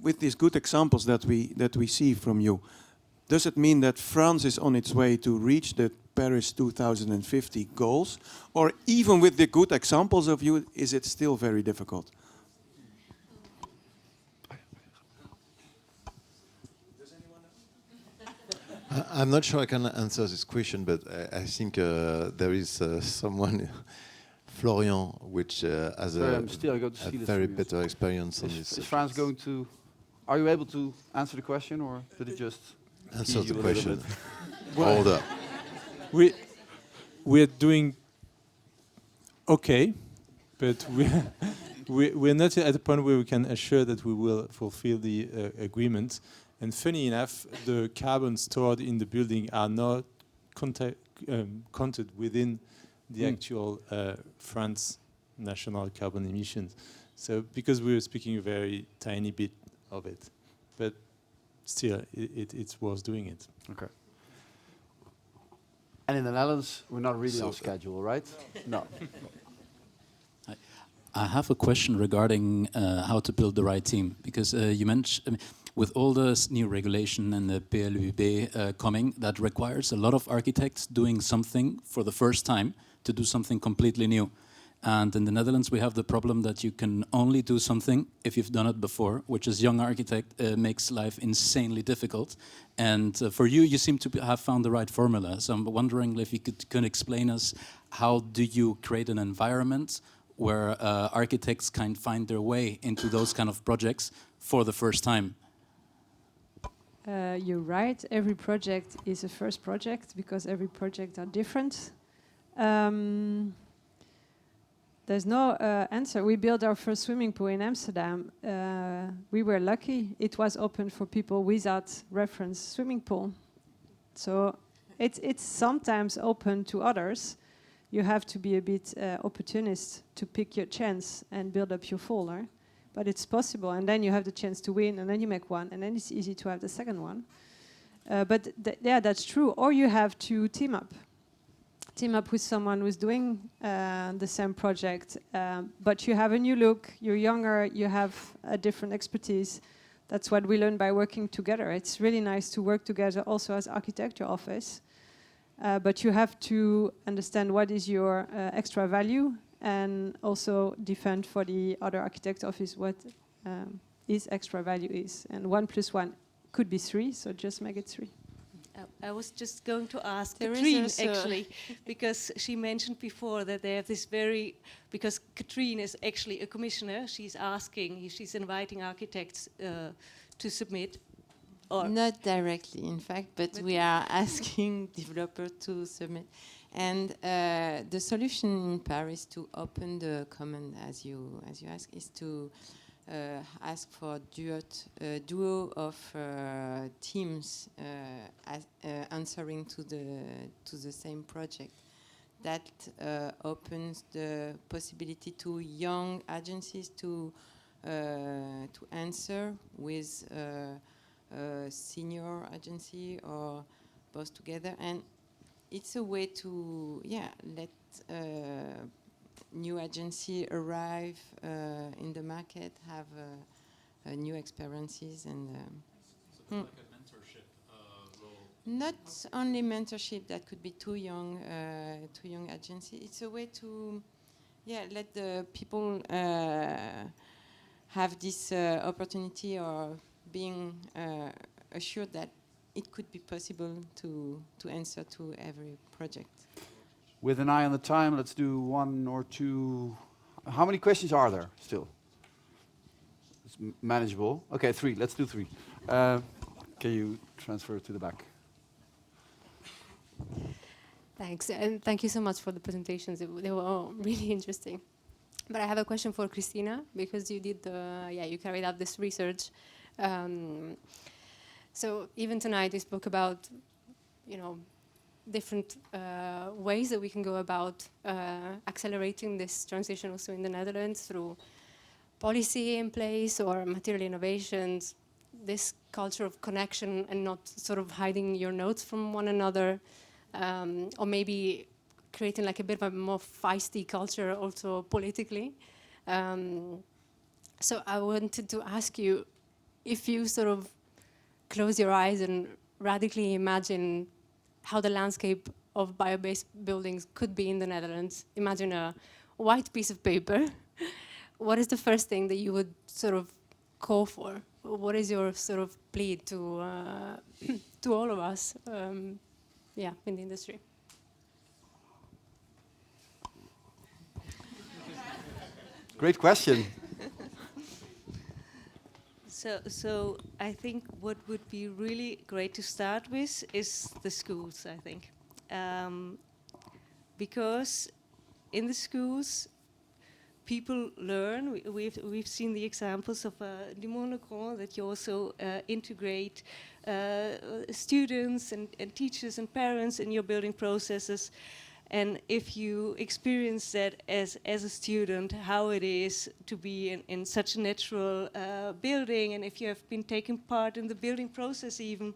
with these good examples that we see from you, does it mean that France is on its way to reach the Paris 2050 goals? Or even with the good examples of you, is it still very difficult? I'm not sure I can answer this question, but I think there is someone, Florian, which has a very better experience on this. Is France going to... Are you able to answer the question, or did it just... Answer the question. Well, Hold up. We're doing okay, but we're not at the point where we can assure that we will fulfill the agreement. And funny enough, the carbon stored in the building are not counted within the actual France national carbon emissions. So because we were speaking a very tiny bit of it, but still, it's worth doing it. Okay. And in the Netherlands, we're not really on schedule, right? No. I have a question regarding how to build the right team, because you mentioned, with all this new regulation and the PLUB coming, that requires a lot of architects doing something for the first time to do something completely new. And in the Netherlands, we have the problem that you can only do something if you've done it before, which as young architect makes life insanely difficult. And for you, you seem to have found the right formula. So I'm wondering if you can explain us, how do you create an environment where architects can find their way into those kind of projects for the first time? You're right. Every project is a first project because every project are different. There's no answer. We built our first swimming pool in Amsterdam. We were lucky. It was open for people without reference swimming pool. So it's sometimes open to others. You have to be a bit opportunist to pick your chance and build up your folder. But it's possible. And then you have the chance to win, and then you make one, and then it's easy to have the second one. But yeah, that's true. Or you have to team up. Team up with someone who's doing the same project, but you have a new look, you're younger, you have a different expertise. That's what we learn by working together. It's really nice to work together also as architecture office, but you have to understand what is your extra value and also defend for the other architect office what is extra value is. And 1 + 1 could be 3, so just make it 3. I was just going to ask There is Katrine, also actually, because she mentioned before that they have this because Katrine is actually a commissioner, she's inviting architects to submit. Or not directly, in fact, but we are asking developers to submit. And the solution in Paris to open the common, as you ask, is to ask for duo of teams answering to the same project. That opens the possibility to young agencies to answer with a senior agency or both together, and it's a way to let new agency arrive in the market, have new experiences, and like a mentorship role. Not only mentorship. That could be too young agency. It's a way to let the people have this opportunity, or being assured that it could be possible to answer to every project. With an eye on the time, let's do 1 or 2. How many questions are there still? It's manageable. Okay, 3. Let's do 3. Can you transfer to the back? Thanks, and thank you so much for the presentations. They were all really interesting. But I have a question for Christina, because you did you carried out this research. So even tonight, you spoke about, different ways that we can go about accelerating this transition also in the Netherlands through policy in place or material innovations, this culture of connection and not sort of hiding your notes from one another, or maybe creating like a bit of a more feisty culture also politically. So I wanted to ask you, if you sort of close your eyes and radically imagine how the landscape of biobased buildings could be in the Netherlands. Imagine a white piece of paper. What is the first thing that you would sort of call for? What is your sort of plea to all of us, in the industry? Great question. So I think what would be really great to start with is the schools, I think. Because in the schools, people learn. We've seen the examples of Limon Le Grand, that you also integrate students and teachers and parents in your building processes. And if you experience that as a student, how it is to be in such a natural building, and if you have been taking part in the building process even,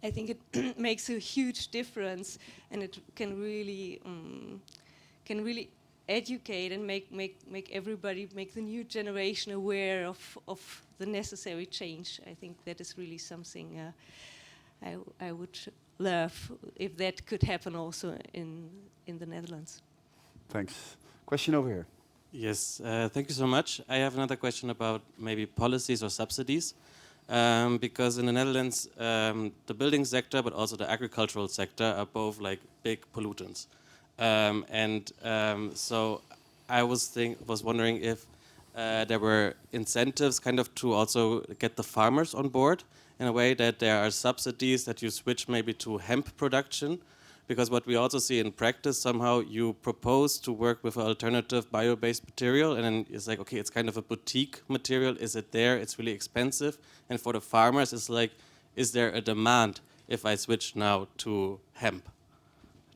I think it makes a huge difference, and it can really educate and make everybody, make the new generation aware of the necessary change. I think that is really something I would love if that could happen also in the Netherlands. Thanks. Question over here. Yes, thank you so much. I have another question about maybe policies or subsidies. Because in the Netherlands, the building sector, but also the agricultural sector, are both like big pollutants. So I was wondering if there were incentives kind of to also get the farmers on board in a way that there are subsidies that you switch maybe to hemp production. Because what we also see in practice, somehow you propose to work with an alternative bio-based material, and then it's like, okay, it's kind of a boutique material. Is it there? It's really expensive. And for the farmers, it's like, is there a demand if I switch now to hemp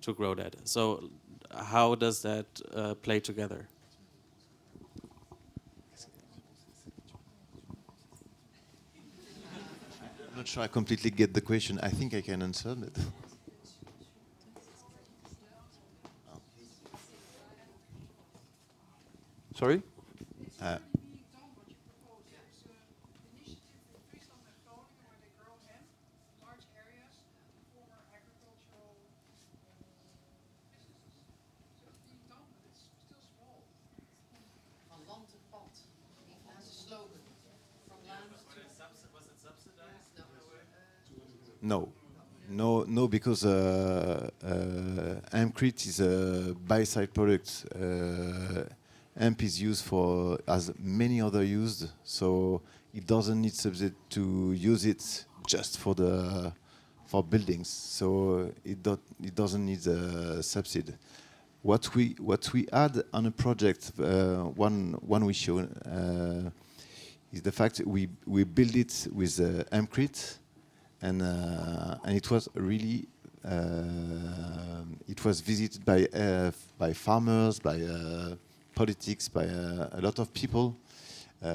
to grow that? So how does that play together? I'm not sure I completely get the question. I think I can answer it. Sorry? No, because hempcrete is a biocide product. Hemp is used for as many other used, so it doesn't need subsidy to use it just for buildings. So it doesn't need a subsidy. What we add on a project, one we show, is the fact that we build it with hempcrete, and it was really it was visited by farmers, by politics, by a lot of people,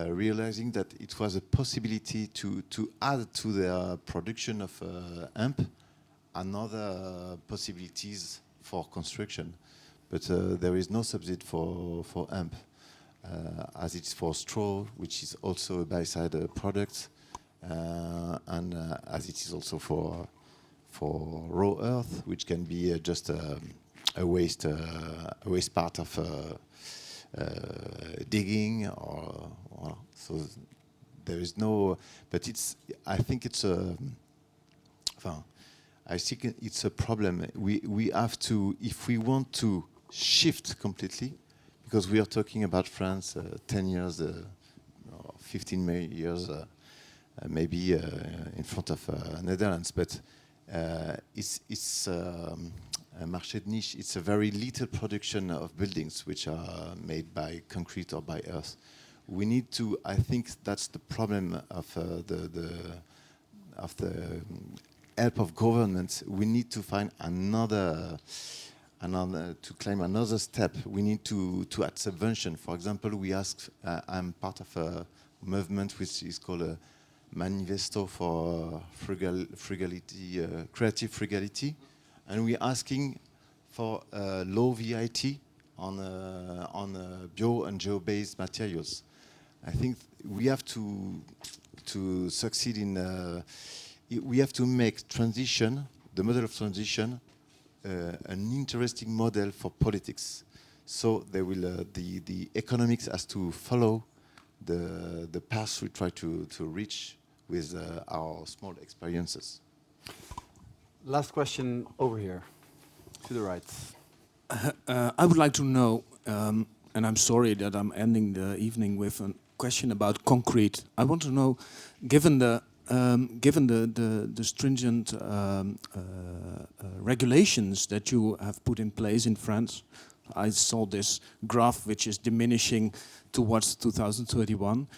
realizing that it was a possibility to add to their production of hemp another possibilities for construction. But there is no subsidy for hemp, as it's for straw, which is also a biocide product, and as it is also for raw earth, which can be just a waste part of digging, or so there is no. But I think it's a problem. We have to, if we want to shift completely, because we are talking about France 10 years, 15 years, maybe in front of Netherlands, but it's a marché de niche. It's a very little production of buildings which are made by concrete or by earth. We need to. I think that's the problem of the help of governments. We need to find another to claim another step. We need to add subvention. For example, we ask. I'm part of a movement which is called a Manifesto for Frugality, Creative Frugality. And we're asking for low VAT on bio and geo-based materials. I think we have to succeed in. We have to make transition, the model of transition, an interesting model for politics. So they will. The economics has to follow the path we try to reach with our small experiences. Last question over here, to the right. I would like to know, and I'm sorry that I'm ending the evening with a question about concrete. I want to know, given the stringent regulations that you have put in place in France, I saw this graph which is diminishing towards 2031.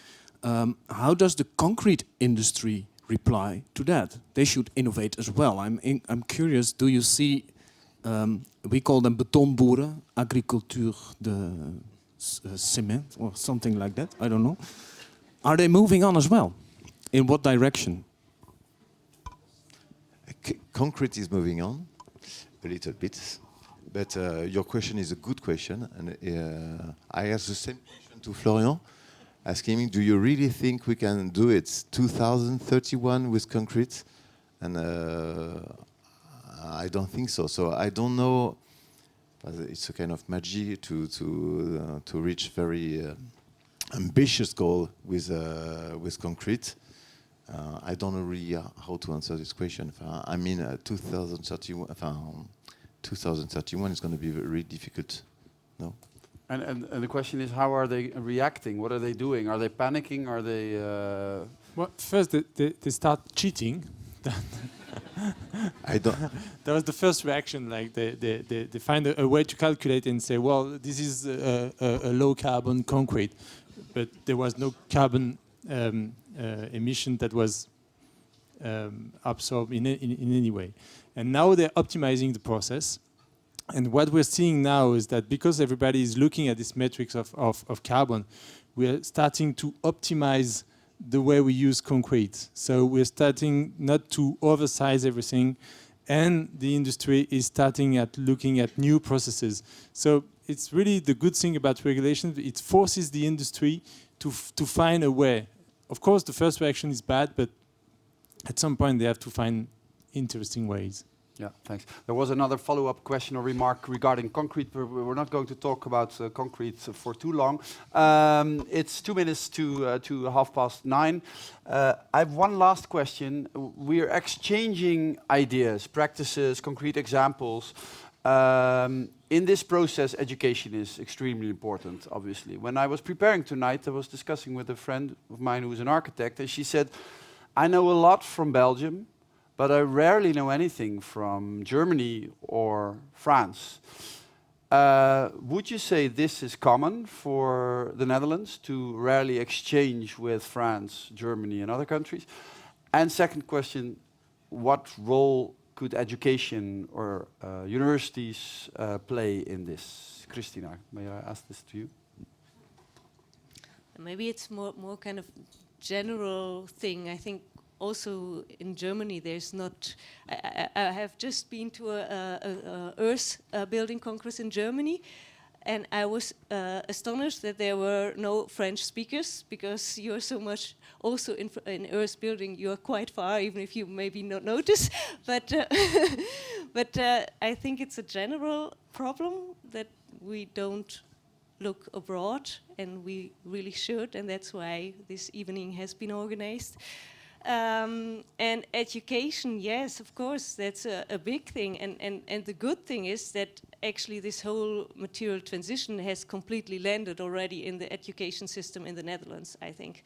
How does the concrete industry reply to that? They should innovate as well. I'm curious. Do you see We call them betonboeren, agriculture de cement, or something like that. I don't know. Are they moving on as well? In what direction? Concrete is moving on a little bit, but your question is a good question, and I asked the same question to Florian, asking him, do you really think we can do it 2031 with concrete? And I don't think so. So I don't know. It's a kind of magic to reach very ambitious goal with concrete. I don't know really how to answer this question. I mean, 2031 is going to be very difficult. No. And the question is, how are they reacting? What are they doing? Are they panicking? Are they? Well, first they start cheating. I don't. That was the first reaction. Like they find a way to calculate and say, well, this is a low carbon concrete, but there was no carbon emission that was absorbed in any way. And now they're optimizing the process. And what we're seeing now is that because everybody is looking at this metrics of carbon, we're starting to optimize the way we use concrete. So we're starting not to oversize everything, and the industry is starting at looking at new processes. So it's really the good thing about regulation. It forces the industry to find a way. Of course, the first reaction is bad, but at some point they have to find interesting ways. Yeah, thanks. There was another follow-up question or remark regarding concrete. We're not going to talk about concrete for too long. It's 2 minutes to 9:30. I have one last question. We are exchanging ideas, practices, concrete examples. In this process, education is extremely important, obviously. When I was preparing tonight, I was discussing with a friend of mine who is an architect, and she said, I know a lot from Belgium, but I rarely know anything from Germany or France. Would you say this is common for the Netherlands, to rarely exchange with France, Germany and other countries? And second question, what role could education or universities play in this? Christina, may I ask this to you? Maybe it's more kind of general thing. I think also in Germany, there's not. I have just been to a Earth building congress in Germany, and I was astonished that there were no French speakers, because you're so much also in Earth building. You are quite far, even if you maybe not notice. But I think it's a general problem that we don't look abroad, and we really should, and that's why this evening has been organized. And education, yes, of course, that's a big thing. And the good thing is that actually this whole material transition has completely landed already in the education system in the Netherlands, I think.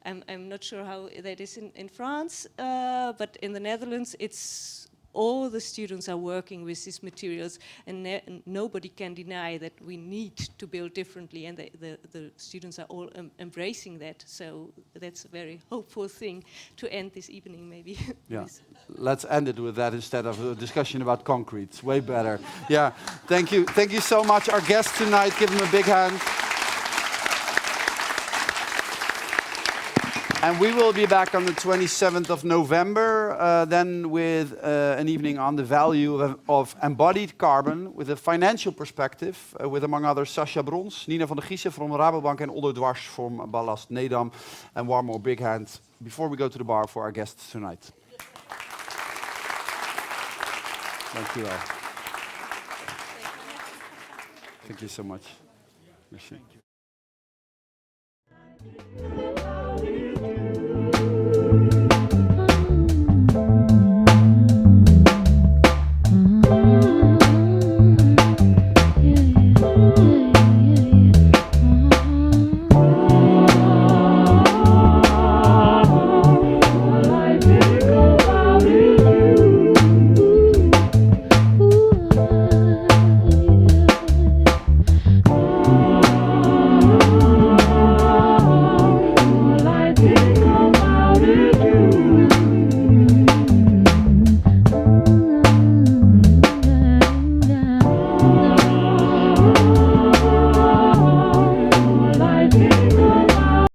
I'm not sure how that is in France, but in the Netherlands, it's all the students are working with these materials, and nobody can deny that we need to build differently, and the students are all embracing that. So that's a very hopeful thing to end this evening, maybe. Yeah, let's end it with that instead of a discussion about concrete. It's way better. Yeah, thank you so much. Our guests tonight, give them a big hand. And we will be back on the 27th of November, then with an evening on the value of embodied carbon with a financial perspective, with among others Sascha Brons, Nina van der Giessen from Rabobank, and Oldo Dwars from Ballast Nedam. And one more big hand before we go to the bar for our guests tonight. Thank you all. Thank you so much. Merci.